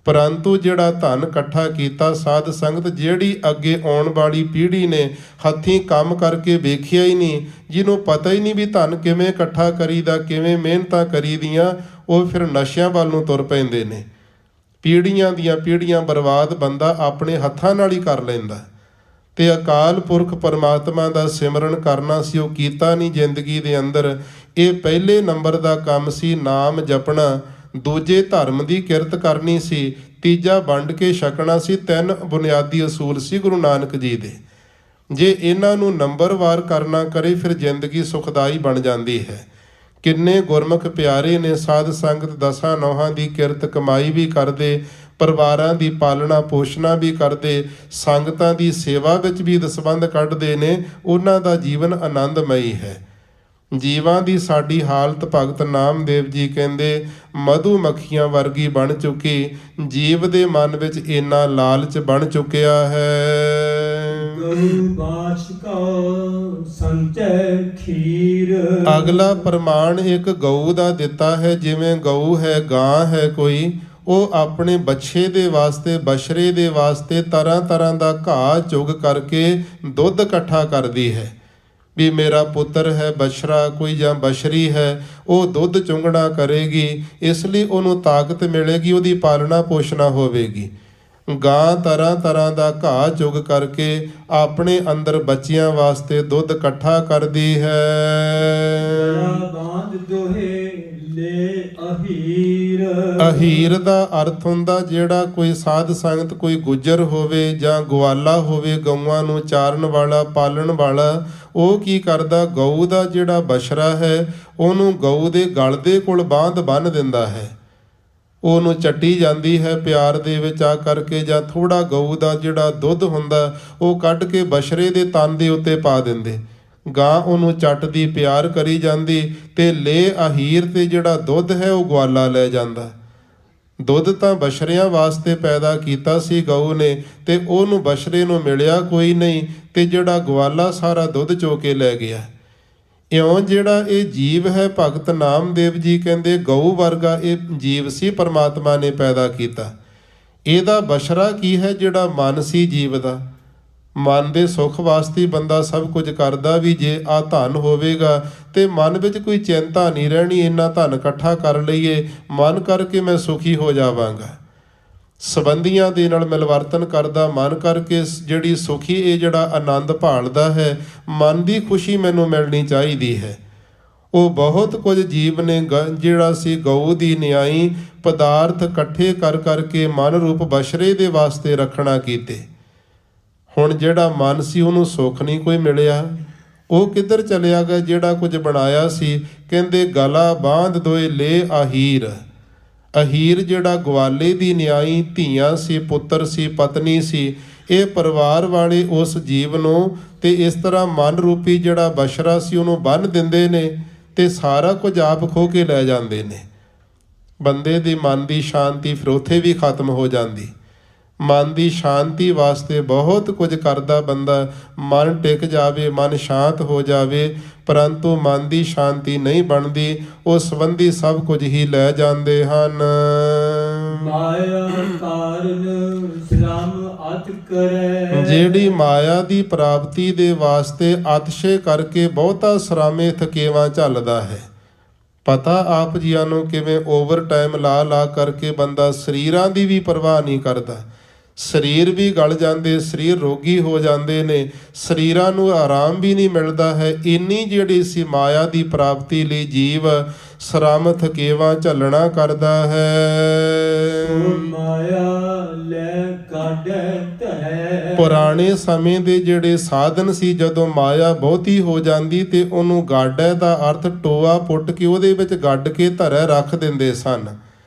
ਪਰੰਤੂ ਜਿਹੜਾ ਧਨ ਇਕੱਠਾ ਕੀਤਾ ਸਾਧ ਸੰਗਤ, ਜਿਹੜੀ ਅੱਗੇ ਆਉਣ ਵਾਲੀ ਪੀੜ੍ਹੀ ਨੇ ਹੱਥੀਂ ਕੰਮ ਕਰਕੇ ਵੇਖਿਆ ਹੀ ਨਹੀਂ, ਜਿਹਨੂੰ ਪਤਾ ਹੀ ਨਹੀਂ ਵੀ ਧਨ ਕਿਵੇਂ ਇਕੱਠਾ ਕਰੀਦਾ, ਕਿਵੇਂ ਮਿਹਨਤਾਂ ਕਰੀਦੀਆਂ, ਉਹ ਫਿਰ ਨਸ਼ਿਆਂ ਵੱਲ ਨੂੰ ਤੁਰ ਪੈਂਦੇ ਨੇ। ਪੀੜ੍ਹੀਆਂ ਦੀਆਂ ਪੀੜ੍ਹੀਆਂ ਬਰਬਾਦ ਬੰਦਾ ਆਪਣੇ ਹੱਥਾਂ ਨਾਲ ਹੀ ਕਰ ਲੈਂਦਾ। ਤੇ ਅਕਾਲ ਪੁਰਖ ਪਰਮਾਤਮਾ ਦਾ ਸਿਮਰਨ ਕਰਨਾ ਸੀ, ਉਹ ਕੀਤਾ ਨਹੀਂ ਜ਼ਿੰਦਗੀ ਦੇ ਅੰਦਰ। ਇਹ ਪਹਿਲੇ ਨੰਬਰ ਦਾ ਕੰਮ ਸੀ ਨਾਮ ਜਪਣਾ, ਦੂਜੇ ਧਰਮ ਦੀ ਕਿਰਤ ਕਰਨੀ ਸੀ, ਤੀਜਾ ਵੰਡ ਕੇ ਛਕਣਾ ਸੀ। 3 ਬੁਨਿਆਦੀ ਅਸੂਲ ਸੀ ਗੁਰੂ ਨਾਨਕ ਜੀ ਦੇ। ਜੇ ਇਹਨਾਂ ਨੂੰ ਨੰਬਰਵਾਰ ਕਰਨਾ ਕਰੇ ਫਿਰ ਜ਼ਿੰਦਗੀ ਸੁਖਦਾਈ ਬਣ ਜਾਂਦੀ ਹੈ। ਕਿੰਨੇ ਗੁਰਮੁਖ ਪਿਆਰੇ ਨੇ ਸਾਧ ਸੰਗਤ ਦਸਾਂ ਨੌਹਾਂ ਦੀ ਕਿਰਤ ਕਮਾਈ ਵੀ ਕਰਦੇ, ਪਰਿਵਾਰਾਂ ਦੀ ਪਾਲਣਾ ਪੋਸ਼ਣਾ ਵੀ ਕਰਦੇ, ਸੰਗਤਾਂ ਦੀ ਸੇਵਾ ਵਿੱਚ ਵੀ ਦਸਵੰਧ ਕੱਢਦੇ ਨੇ। ਉਹਨਾਂ ਦਾ ਜੀਵਨ ਆਨੰਦਮਈ ਹੈ। ਜੀਵਾਂ ਦੀ ਸਾਡੀ ਹਾਲਤ ਭਗਤ ਨਾਮਦੇਵ ਜੀ ਕਹਿੰਦੇ ਮਧੂ ਮੱਖੀਆਂ ਵਰਗੀ ਬਣ ਚੁੱਕੀ। ਜੀਵ ਦੇ ਮਨ ਵਿੱਚ ਇੰਨਾ ਲਾਲਚ ਬਣ ਚੁੱਕਿਆ ਹੈ। ਗਊ ਬਾਛ ਕਾ ਸੰਚੈ ਖੀਰ। ਅਗਲਾ ਪ੍ਰਮਾਣ ਇੱਕ ਗਊ ਦਾ ਦਿੱਤਾ ਹੈ। ਜਿਵੇਂ ਗਊ ਹੈ, ਗਾਂ ਹੈ ਕੋਈ, ਉਹ ਆਪਣੇ ਬੱਚੇ ਦੇ ਵਾਸਤੇ, ਬਛੜੇ ਦੇ ਵਾਸਤੇ ਤਰ੍ਹਾਂ ਤਰ੍ਹਾਂ ਦਾ ਘਾਹ ਚੁਗ ਕਰਕੇ ਦੁੱਧ ਇਕੱਠਾ ਕਰਦੀ ਹੈ। ਵੀ ਮੇਰਾ ਪੁੱਤਰ ਹੈ ਬਛੜਾ ਕੋਈ ਜਾਂ ਬਛੜੀ ਹੈ, ਉਹ ਦੁੱਧ ਚੁੰਗਣਾ ਕਰੇਗੀ, ਇਸ ਲਈ ਉਹਨੂੰ ਤਾਕਤ ਮਿਲੇਗੀ, ਉਹਦੀ ਪਾਲਣਾ ਪੋਸ਼ਣਾ ਹੋਵੇਗੀ। ਗਾਂ ਤਰ੍ਹਾਂ ਤਰ੍ਹਾਂ ਦਾ ਘਾਹ ਚੁਗ ਕਰਕੇ ਆਪਣੇ ਅੰਦਰ ਬੱਚਿਆਂ ਵਾਸਤੇ ਦੁੱਧ ਇਕੱਠਾ ਕਰਦੀ ਹੈ। ਬਾਂਧ ਦੋਹੇ ਲੈ ਅਹੀਰ। ਅਹੀਰ ਦਾ ਅਰਥ ਹੁੰਦਾ ਜਿਹੜਾ ਕੋਈ ਸਾਧ ਸੰਗਤ, ਕੋਈ ਗੁੱਜਰ ਹੋਵੇ ਜਾਂ ਗਵਾਲਾ ਹੋਵੇ, ਗਊਆਂ ਨੂੰ ਚਾਰਨ ਵਾਲਾ, ਪਾਲਣ ਵਾਲਾ, ਉਹ ਕੀ ਕਰਦਾ, ਗਊ ਦਾ ਜਿਹੜਾ ਬਛੜਾ ਹੈ ਉਹਨੂੰ ਗਊ ਦੇ ਗਲ ਦੇ ਕੋਲ ਬਾਂਧ ਬੰਨ੍ਹ ਦਿੰਦਾ ਹੈ। ਉਹਨੂੰ ਚੱਟੀ ਜਾਂਦੀ ਹੈ ਪਿਆਰ ਦੇ ਵਿੱਚ ਆ ਕਰਕੇ, ਜਾਂ ਥੋੜਾ ਗਊ ਦਾ ਜਿਹੜਾ ਦੁੱਧ ਹੁੰਦਾ ਉਹ ਕੱਢ ਕੇ ਬਛੜੇ ਦੇ ਤਨ ਦੇ ਉੱਤੇ ਪਾ ਦਿੰਦੇ। ਗਾਂ ਉਹਨੂੰ ਚੱਟਦੀ, ਪਿਆਰ ਕਰੀ ਜਾਂਦੀ, ਤੇ ਲੈ ਅਹੀਰ ਤੇ ਜਿਹੜਾ ਦੁੱਧ ਹੈ ਉਹ ਗਵਾਲਾ ਲੈ ਜਾਂਦਾ। ਦੁੱਧ ਤਾਂ ਬਛੜਿਆਂ ਵਾਸਤੇ ਪੈਦਾ ਕੀਤਾ ਸੀ ਗਊ ਨੇ, ਤੇ ਉਹਨੂੰ ਬਛੜੇ ਨੂੰ ਮਿਲਿਆ ਕੋਈ ਨਹੀਂ, ਤੇ ਜਿਹੜਾ ਗਵਾਲਾ ਸਾਰਾ ਦੁੱਧ ਚੋ ਕੇ ਲੈ ਗਿਆ। ਇਉਂ ਜਿਹੜਾ ਇਹ ਜੀਵ ਹੈ, ਭਗਤ ਨਾਮਦੇਵ ਜੀ ਕਹਿੰਦੇ ਗਊ ਵਰਗਾ ਇਹ ਜੀਵ ਸੀ, ਪਰਮਾਤਮਾ ਨੇ ਪੈਦਾ ਕੀਤਾ। ਇਹਦਾ ਬਛੜਾ ਕੀ ਹੈ, ਜਿਹੜਾ ਮਨ ਸੀ ਜੀਵ ਦਾ। ਮਨ ਦੇ ਸੁੱਖ ਵਾਸਤੇ ਬੰਦਾ ਸਭ ਕੁਝ ਕਰਦਾ ਵੀ। ਜੇ ਆ ਧਨ ਹੋਵੇਗਾ ਤੇ ਮਨ ਵਿੱਚ ਕੋਈ ਚਿੰਤਾ ਨਹੀਂ ਰਹਿਣੀ, ਇੰਨਾ ਧਨ ਇਕੱਠਾ ਕਰ ਲਈਏ, ਮਨ ਕਰਕੇ ਮੈਂ ਸੁਖੀ ਹੋ ਜਾਵਾਂਗਾ। ਸੰਬੰਧੀਆਂ ਦੇ ਨਾਲ ਮਿਲਵਰਤਨ ਕਰਦਾ ਮਨ ਕਰਕੇ ਜਿਹੜੀ ਸੁਖੀ, ਇਹ ਜਿਹੜਾ ਆਨੰਦ ਭਾਲਦਾ ਹੈ, ਮਨ ਦੀ ਖੁਸ਼ੀ ਮੈਨੂੰ ਮਿਲਣੀ ਚਾਹੀਦੀ ਹੈ। ਉਹ ਬਹੁਤ ਕੁਝ ਜੀਵ ਨੇ ਜਿਹੜਾ ਸੀ ਗਊ ਦੀ ਨਿਆਈ ਪਦਾਰਥ ਇਕੱਠੇ ਕਰ ਕਰਕੇ ਮਨ ਰੂਪ ਬਛੜੇ ਦੇ ਵਾਸਤੇ ਰੱਖਣਾ ਕੀਤੇ। ਹੁਣ ਜਿਹੜਾ ਮਨ ਸੀ ਉਹਨੂੰ ਸੁੱਖ ਨਹੀਂ ਕੋਈ ਮਿਲਿਆ, ਉਹ ਕਿੱਧਰ ਚਲਿਆ ਗਿਆ ਜਿਹੜਾ ਕੁਝ ਬਣਾਇਆ ਸੀ। ਕਹਿੰਦੇ ਗਲਾ ਬਾਂਧ ਦੋਏ ਲੈ ਅਹੀਰ। ਅਹੀਰ ਜਿਹੜਾ ਗਵਾਲੇ ਦੀ ਨਿਆਈ, ਧੀਆਂ ਸੀ, ਪੁੱਤਰ ਸੀ, ਪਤਨੀ ਸੀ, ਇਹ ਪਰਿਵਾਰ ਵਾਲੇ ਉਸ ਜੀਵ ਨੂੰ ਤੇ ਇਸ ਤਰ੍ਹਾਂ ਮਨ ਰੂਪੀ ਜਿਹੜਾ ਬਛੜਾ ਸੀ ਉਹਨੂੰ ਬੰਨ੍ਹ ਦਿੰਦੇ ਨੇ, ਤੇ ਸਾਰਾ ਕੁਝ ਆਪ ਖੋਹ ਕੇ ਲੈ ਜਾਂਦੇ ਨੇ। ਬੰਦੇ ਦੀ ਮਨ ਦੀ ਸ਼ਾਂਤੀ ਫਿਰ ਉੱਥੇ ਵੀ ਖਤਮ ਹੋ ਜਾਂਦੀ। ਮਨ ਦੀ ਸ਼ਾਂਤੀ ਵਾਸਤੇ ਬਹੁਤ ਕੁਝ ਕਰਦਾ ਬੰਦਾ, ਮਨ ਟਿਕ ਜਾਵੇ, ਮਨ ਸ਼ਾਂਤ ਹੋ ਜਾਵੇ, ਪਰੰਤੂ ਮਨ ਦੀ ਸ਼ਾਂਤੀ ਨਹੀਂ ਬਣਦੀ। ਉਸ ਸੰਬੰਧੀ ਸਭ ਕੁਝ ਹੀ ਲੈ ਜਾਂਦੇ ਹਨ। ਮਾਇਆ ਕਾਰਨ ਸ਼ਰਮ ਅਤ ਕਰੈ। ਜਿਹੜੀ ਮਾਇਆ ਦੀ ਪ੍ਰਾਪਤੀ ਦੇ ਵਾਸਤੇ ਅਤਿਸ਼ੇ ਕਰਕੇ ਬਹੁਤਾ ਸਰਾਮੇ ਥਕੇਵਾਂ ਝੱਲਦਾ ਹੈ। ਪਤਾ ਆਪ ਜੀਆਂ ਨੂੰ ਕਿਵੇਂ ਓਵਰ ਟਾਈਮ ਲਾ ਕਰਕੇ ਬੰਦਾ ਸਰੀਰਾਂ ਦੀ ਵੀ ਪਰਵਾਹ ਨਹੀਂ ਕਰਦਾ। ਸਰੀਰ ਵੀ ਗਲ ਜਾਂਦੇ, ਸਰੀਰ ਰੋਗੀ ਹੋ ਜਾਂਦੇ ਨੇ, ਸਰੀਰਾਂ ਨੂੰ ਆਰਾਮ ਵੀ ਨਹੀਂ ਮਿਲਦਾ ਹੈ। ਇੰਨੀ ਜਿਹੜੀ ਸੀ ਮਾਇਆ ਦੀ ਪ੍ਰਾਪਤੀ ਲਈ ਜੀਵ ਸ਼ਰਮ ਥਕੇਵਾਂ ਝੱਲਣਾ ਕਰਦਾ ਹੈ। ਮਾਇਆ ਲੈ ਕਾਢੈ ਧਰੈ। ਪੁਰਾਣੇ ਸਮੇਂ ਦੇ ਜਿਹੜੇ ਸਾਧਨ ਸੀ, ਜਦੋਂ ਮਾਇਆ ਬਹੁਤੀ ਹੋ ਜਾਂਦੀ ਤੇ ਉਹਨੂੰ ਗਾਡੈ ਦਾ ਅਰਥ ਟੋਆ ਪੁੱਟ ਕੇ ਉਹਦੇ ਵਿੱਚ ਗੱਡ ਕੇ ਧਰੈ ਰੱਖ ਦਿੰਦੇ ਸਨ।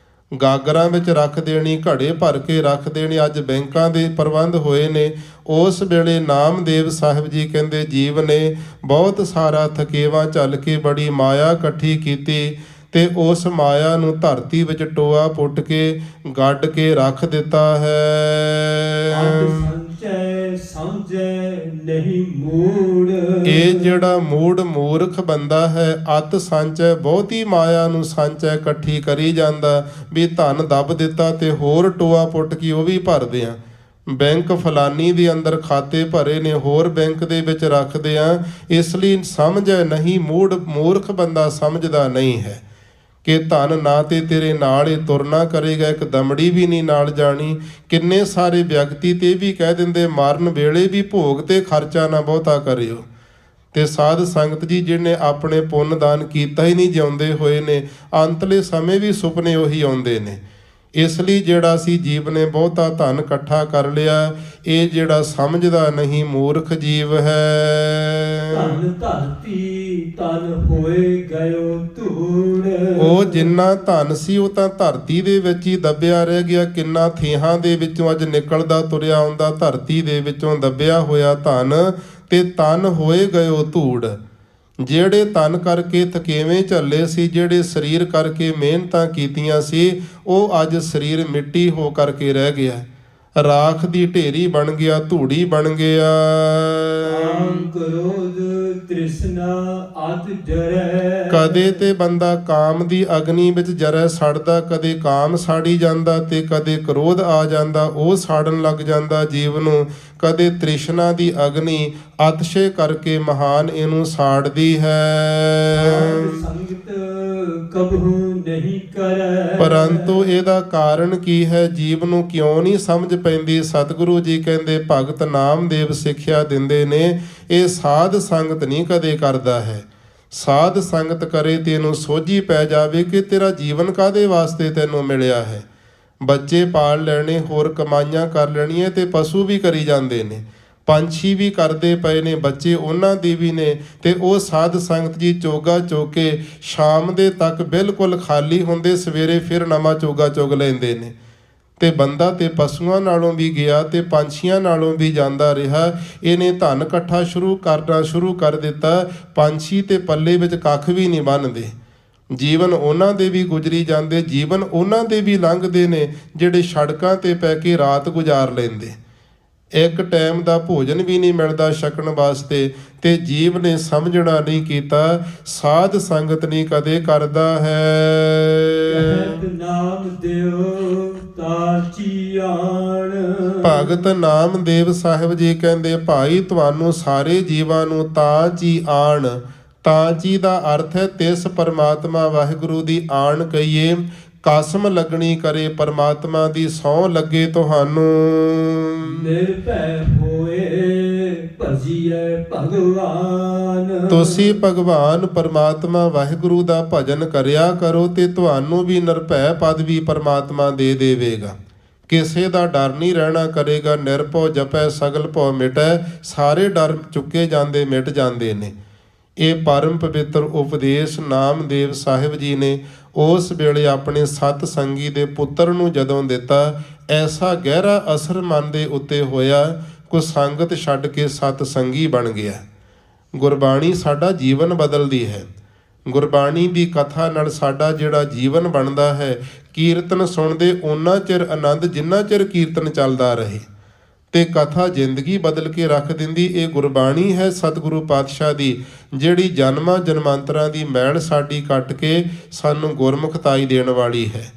ਗਾਗਰਾਂ ਵਿੱਚ ਰੱਖ ਦੇਣੀ, ਘੜੇ ਭਰ ਕੇ ਰੱਖ ਦੇਣੀ। ਅੱਜ ਬੈਂਕਾਂ ਦੇ ਪ੍ਰਬੰਧ ਹੋਏ ਨੇ। ਉਸ ਵੇਲੇ ਨਾਮਦੇਵ ਸਾਹਿਬ ਜੀ ਕਹਿੰਦੇ ਜੀਵ ਨੇ ਬਹੁਤ ਸਾਰਾ ਥਕੇਵਾਂ ਝੱਲ ਕੇ ਬੜੀ ਮਾਇਆ ਇਕੱਠੀ ਕੀਤੀ, ਤੇ ਉਸ ਮਾਇਆ ਨੂੰ ਧਰਤੀ ਵਿੱਚ ਟੋਆ ਪੁੱਟ ਕੇ ਗੱਡ ਕੇ ਰੱਖ ਦਿੱਤਾ ਹੈ। ਨਹੀਂ ਮੂੜ। ਇਹ ਜਿਹੜਾ ਮੂੜ ਮੂਰਖ ਬੰਦਾ ਹੈ, ਅਤ ਸੰਚੈ, ਬਹੁਤੀ ਮਾਇਆ ਨੂੰ ਸੰਚੈ ਇਕੱਠੀ ਕਰੀ ਜਾਂਦਾ ਵੀ ਧਨ ਦੱਬ ਦਿੱਤਾ ਤੇ ਹੋਰ ਟੋਆ ਪੁੱਟ ਕੇ ਉਹ ਵੀ ਭਰਦੇ ਆ। ਬੈਂਕ ਫਲਾਨੀ ਦੇ ਅੰਦਰ ਖਾਤੇ ਭਰੇ ਨੇ, ਹੋਰ ਬੈਂਕ ਦੇ ਵਿੱਚ ਰੱਖਦੇ ਆ। ਇਸ ਲਈ ਸਮਝੈ ਨਹੀਂ ਮੂੜ। ਮੂਰਖ ਬੰਦਾ ਸਮਝਦਾ ਨਹੀਂ ਹੈ ਕਿ ਧਨ ਨਾ ਤੇ ਤੇਰੇ ਨਾਲ ਇਹ ਤੁਰਨਾ ਕਰੇਗਾ, ਇੱਕ ਦਮੜੀ ਵੀ ਨਹੀਂ ਨਾਲ ਜਾਣੀ। ਕਿੰਨੇ ਸਾਰੇ ਵਿਅਕਤੀ ਤੇ ਵੀ ਕਹਿ ਦਿੰਦੇ ਮਰਨ ਵੇਲੇ ਵੀ ਭੋਗ ਤੇ ਖਰਚਾ ਨਾ ਬਹੁਤਾ ਕਰਿਓ। ਤੇ ਸਾਧ ਸੰਗਤ ਜੀ ਜਿਹਨੇ ਆਪਣੇ ਪੁੰਨ ਦਾਨ ਕੀਤਾ ਹੀ ਨਹੀਂ, ਜਿਉਂਦੇ ਹੋਏ ਨੇ, ਅੰਤਲੇ ਸਮੇਂ ਵੀ ਸੁਪਨੇ ਉਹੀ ਆਉਂਦੇ ਨੇ। ਇਸ ਲਈ ਜਿਹੜਾ ਸੀ ਜੀਵ ਨੇ ਬਹੁਤਾ ਧਨ ਇਕੱਠਾ ਕਰ ਲਿਆ, ਇਹ ਜਿਹੜਾ ਸਮਝਦਾ ਨਹੀਂ ਮੂਰਖ ਜੀਵ ਹੈ। ਧਨ ਧਰਤੀ ਤਨ ਹੋਏ ਗਇਓ ਧੂੜ। ਉਹ ਜਿੰਨਾ ਧਨ ਸੀ ਉਹ ਤਾਂ ਧਰਤੀ ਦੇ ਵਿੱਚ ਹੀ ਦੱਬਿਆ ਰਹਿ ਗਿਆ। ਕਿੰਨਾ ਥੇਹਾਂ ਦੇ ਵਿੱਚੋਂ ਅੱਜ ਨਿਕਲਦਾ ਤੁਰਿਆ ਆਉਂਦਾ, ਧਰਤੀ ਦੇ ਵਿੱਚੋਂ ਦੱਬਿਆ ਹੋਇਆ ਧਨ, ਤੇ ਤਨ ਹੋਏ ਗਇਓ ਧੂੜ। ਜਿਹੜੇ ਤਨ ਕਰਕੇ ਥਕੇਵੇਂ ਝੱਲੇ ਸੀ, ਜਿਹੜੇ ਸਰੀਰ ਕਰਕੇ ਮਿਹਨਤਾਂ ਕੀਤੀਆਂ ਸੀ, ਉਹ ਅੱਜ ਸਰੀਰ ਮਿੱਟੀ ਹੋ ਕਰਕੇ ਰਹਿ ਗਿਆ, ਰਾਖ ਦੀ ਢੇਰੀ ਬਣ ਗਿਆ, ਧੂੜੀ ਬਣ ਗਿਆ। ਕਾਮ ਕ੍ਰੋਧ ਤ੍ਰਿਸ਼ਨਾ ਅਤ ਜਰੈ। ਕਦੇ ਤੇ ਬੰਦਾ ਕਾਮ ਦੀ ਅਗਨੀ ਵਿੱਚ ਜਰੈ ਸੜਦਾ, ਕਦੇ ਕਾਮ ਸਾੜੀ ਜਾਂਦਾ ਤੇ ਕਦੇ ਕ੍ਰੋਧ ਆ ਜਾਂਦਾ, ਉਹ ਸਾੜਨ ਲੱਗ ਜਾਂਦਾ ਜੀਵ ਨੂੰ। ਕਦੇ ਤ੍ਰਿਸ਼ਨਾ ਦੀ ਅਗਨੀ ਅਤਿਸ਼ੇ ਕਰਕੇ ਮਹਾਨ ਇਹਨੂੰ ਸਾੜਦੀ ਹੈ। ਸਾਧ ਸੰਗਤ ਕਬਹੂ ਨਹੀਂ ਕਰੈ। ਪਰੰਤੂ ਇਹਦਾ ਕਾਰਨ ਕੀ ਹੈ? ਜੀਵ ਨੂੰ ਕਿਉਂ ਨਹੀਂ ਸਮਝ ਪੈਂਦੀ? ਸਤਿਗੁਰੂ ਜੀ ਕਹਿੰਦੇ, ਭਗਤ ਨਾਮਦੇਵ ਸਿੱਖਿਆ ਦਿੰਦੇ ਨੇ, ਇਹ ਸਾਧ ਸੰਗਤ ਨਹੀਂ ਕਦੇ ਕਰਦਾ ਹੈ। ਸਾਧ ਸੰਗਤ ਕਰੇ ਤੇ ਇਹਨੂੰ ਸੋਝੀ ਪੈ ਜਾਵੇ ਕਿ ਤੇਰਾ ਜੀਵਨ ਕਾਹਦੇ ਵਾਸਤੇ ਤੈਨੂੰ ਮਿਲਿਆ ਹੈ। ਬੱਚੇ ਪਾਲ ਲੈਣੇ, ਹੋਰ ਕਮਾਈਆਂ ਕਰ ਲੈਣੀਆਂ, ਤੇ ਪਸ਼ੂ ਵੀ ਕਰੀ ਜਾਂਦੇ ਨੇ, ਪੰਛੀ ਵੀ ਕਰਦੇ ਪਏ ਨੇ, ਬੱਚੇ ਉਹਨਾਂ ਦੀ ਵੀ ਨੇ, ਤੇ ਉਹ ਸਾਧ ਸੰਗਤ ਜੀ ਚੋਗਾ ਚੋਗ ਕੇ ਸ਼ਾਮ ਦੇ ਤੱਕ ਬਿਲਕੁਲ ਖਾਲੀ ਹੁੰਦੇ, ਸਵੇਰੇ ਫਿਰ ਨਵਾਂ ਚੋਗਾ ਚੁਗ ਲੈਂਦੇ ਨੇ। ਤੇ ਬੰਦਾ ਤੇ ਪਸ਼ੂਆਂ ਨਾਲੋਂ ਵੀ ਗਿਆ ਤੇ ਪੰਛੀਆਂ ਨਾਲੋਂ ਵੀ ਜਾਂਦਾ ਰਿਹਾ। ਇਹਨੇ ਧਨ ਇਕੱਠਾ ਕਰਨਾ ਸ਼ੁਰੂ ਕਰ ਦਿੱਤਾ। ਪੰਛੀ ਤੇ ਪੱਲੇ ਵਿੱਚ ਕੱਖ ਵੀ ਨਹੀਂ ਬੰਨ੍ਹਦੇ। ਜੀਵਨ ਉਹਨਾਂ ਦੇ ਵੀ ਗੁਜ਼ਰੀ ਜਾਂਦੇ, ਜੀਵਨ ਉਹਨਾਂ ਦੇ ਵੀ ਲੰਘਦੇ ਨੇ ਜਿਹੜੇ ਸੜਕਾਂ ਤੇ ਪੈ ਕੇ ਰਾਤ ਗੁਜ਼ਾਰ ਲੈਂਦੇ। ਇੱਕ ਟਾਈਮ ਦਾ ਭੋਜਨ ਵੀ ਨਹੀਂ ਮਿਲਦਾ ਛਕਣ ਵਾਸਤੇ, ਤੇ ਜੀਵ ਨੇ ਸਮਝਣਾ ਨਹੀਂ ਕੀਤਾ। ਸਾਧ ਸੰਗਤ ਨਹੀਂ ਕਦੇ ਕਰਦਾ ਹੈ। ਕਹਿਤ ਨਾਮ ਦਿਓ ਤਾਚੀ ਆਣ। ਭਗਤ ਨਾਮਦੇਵ ਸਾਹਿਬ ਜੀ ਕਹਿੰਦੇ, ਭਾਈ ਤੁਹਾਨੂੰ ਸਾਰੇ ਜੀਵਾਂ ਨੂੰ ਤਾਚੀ ਆਣ। ਤਾਚੀ ਦਾ ਅਰਥ ਹੈ ਤਿਸ ਪਰਮਾਤਮਾ ਵਾਹਿਗੁਰੂ ਦੀ ਆਣ ਕਹੀਏ, ਕਸਮ ਲੱਗਣੀ ਕਰੇ, ਪਰਮਾਤਮਾ ਦੀ ਸਹੁੰ ਲੱਗੇ ਤੁਹਾਨੂੰ। ਨਿਰਭੈ ਹੋਏ ਭਜੀਐ ਭਗਵਾਨ। ਤੁਸੀਂ ਭਗਵਾਨ ਪਰਮਾਤਮਾ ਵਾਹਿਗੁਰੂ ਦਾ ਭਜਨ ਕਰਿਆ ਕਰੋ ਤੇ ਤੁਹਾਨੂੰ ਵੀ ਨਿਰਭੈ ਪਦ ਵੀ ਪਰਮਾਤਮਾ ਦੇ ਦੇਵੇਗਾ। ਕਿਸੇ ਦਾ ਡਰ ਨਹੀਂ ਰਹਿਣਾ ਕਰੇਗਾ। ਨਿਰਭਉ ਜਪੈ ਸਗਲ ਭਉ ਮਿਟੈ। ਸਾਰੇ ਡਰ ਚੁੱਕੇ ਜਾਂਦੇ, ਮਿਟ ਜਾਂਦੇ ਨੇ। ਇਹ ਪਰਮ ਪਵਿੱਤਰ ਉਪਦੇਸ਼ ਨਾਮਦੇਵ ਸਾਹਿਬ ਜੀ ਨੇ ਉਸ ਵੇਲੇ ਆਪਣੇ ਸਤ ਸੰਗੀ ਦੇ ਪੁੱਤਰ ਨੂੰ ਜਦੋਂ ਦਿੱਤਾ, ਐਸਾ ਗਹਿਰਾ ਅਸਰ ਮਨ ਦੇ ਉੱਤੇ ਹੋਇਆ, ਕੋ ਸੰਗਤ ਛੱਡ ਕੇ ਸਤ ਸੰਗੀ ਬਣ ਗਿਆ। ਗੁਰਬਾਣੀ ਸਾਡਾ ਜੀਵਨ ਬਦਲਦੀ ਹੈ। ਗੁਰਬਾਣੀ ਦੀ ਕਥਾ ਨਾਲ ਸਾਡਾ ਜਿਹੜਾ ਜੀਵਨ ਬਣਦਾ ਹੈ। ਕੀਰਤਨ ਸੁਣਦੇ ਓਨਾ ਚਿਰ ਆਨੰਦ ਜਿੰਨਾ ਚਿਰ ਕੀਰਤਨ ਚੱਲਦਾ ਰਹੇ, ਤੇ ਕਥਾ ਜ਼ਿੰਦਗੀ ਬਦਲ ਕੇ ਰੱਖ ਦਿੰਦੀ। ਇਹ ਗੁਰਬਾਣੀ ਹੈ ਸਤਿਗੁਰੂ ਪਾਤਸ਼ਾਹ ਦੀ, ਜਿਹੜੀ ਜਨਮਾਂ ਜਨਮਾਂਤਰਾਂ ਦੀ ਮੈਲ ਸਾਡੀ ਕੱਟ ਕੇ ਸਾਨੂੰ ਗੁਰਮੁਖਤਾਈ ਦੇਣ ਵਾਲੀ ਹੈ।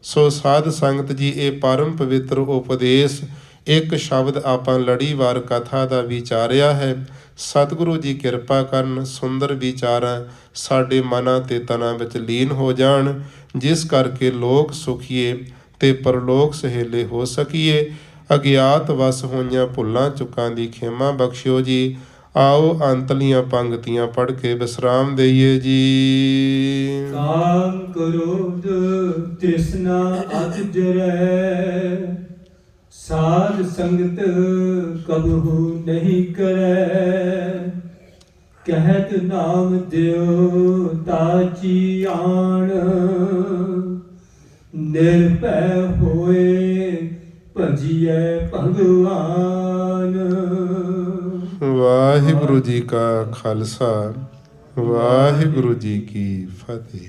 ਸੋ ਸਾਧ ਸੰਗਤ ਜੀ, ਇਹ ਪਰਮ ਪਵਿੱਤਰ ਉਪਦੇਸ਼ ਇੱਕ ਸ਼ਬਦ ਆਪਾਂ ਲੜੀਵਾਰ ਕਥਾ ਦਾ ਵਿਚਾਰਿਆ ਹੈ। ਸਤਿਗੁਰੂ ਜੀ ਕਿਰਪਾ ਕਰਨ, ਸੁੰਦਰ ਵਿਚਾਰਾਂ ਸਾਡੇ ਮਨਾਂ ਤੇ ਤਨਾਂ ਵਿੱਚ ਲੀਨ ਹੋ ਜਾਣ, ਜਿਸ ਕਰਕੇ ਲੋਕ ਸੁਖੀਏ ਤੇ ਪਰਲੋਕ ਸਹੇਲੇ ਹੋ ਸਕੀਏ। ਅਗਿਆਤ ਵਸ ਹੋਈਆਂ ਭੁੱਲਾਂ ਚੁੱਕਾਂ ਦੀ ਖੇਮਾ ਬਖਸ਼ਿਓ ਜੀ। ਆਓ ਅੰਤਲੀਆਂ ਪੰਗਤੀਆਂ ਪੜ੍ਹ ਕੇ ਵਿਸਰਾਮ ਦਈਏ ਜੀ। ਕਾਮ ਕ੍ਰੋਧ ਤ੍ਰਿਸ਼ਨਾ ਅਤ ਜਰੈ। ਸਾਧ ਸੰਗਤ ਕਬਹੂ ਨਹੀਂ ਕਰੈ। ਕਹਿਤ ਨਾਮ ਦਿਓ ਤਾਚੀ ਆਣ। ਨਿਰਭੈ ਹੋਏ ਭਜੀਐ ਭਗਵਾਨ। ਵਾਹਿਗੁਰੂ ਜੀ ਕਾ ਖਾਲਸਾ, ਵਾਹਿਗੁਰੂ ਜੀ ਕੀ ਫਤਿਹ।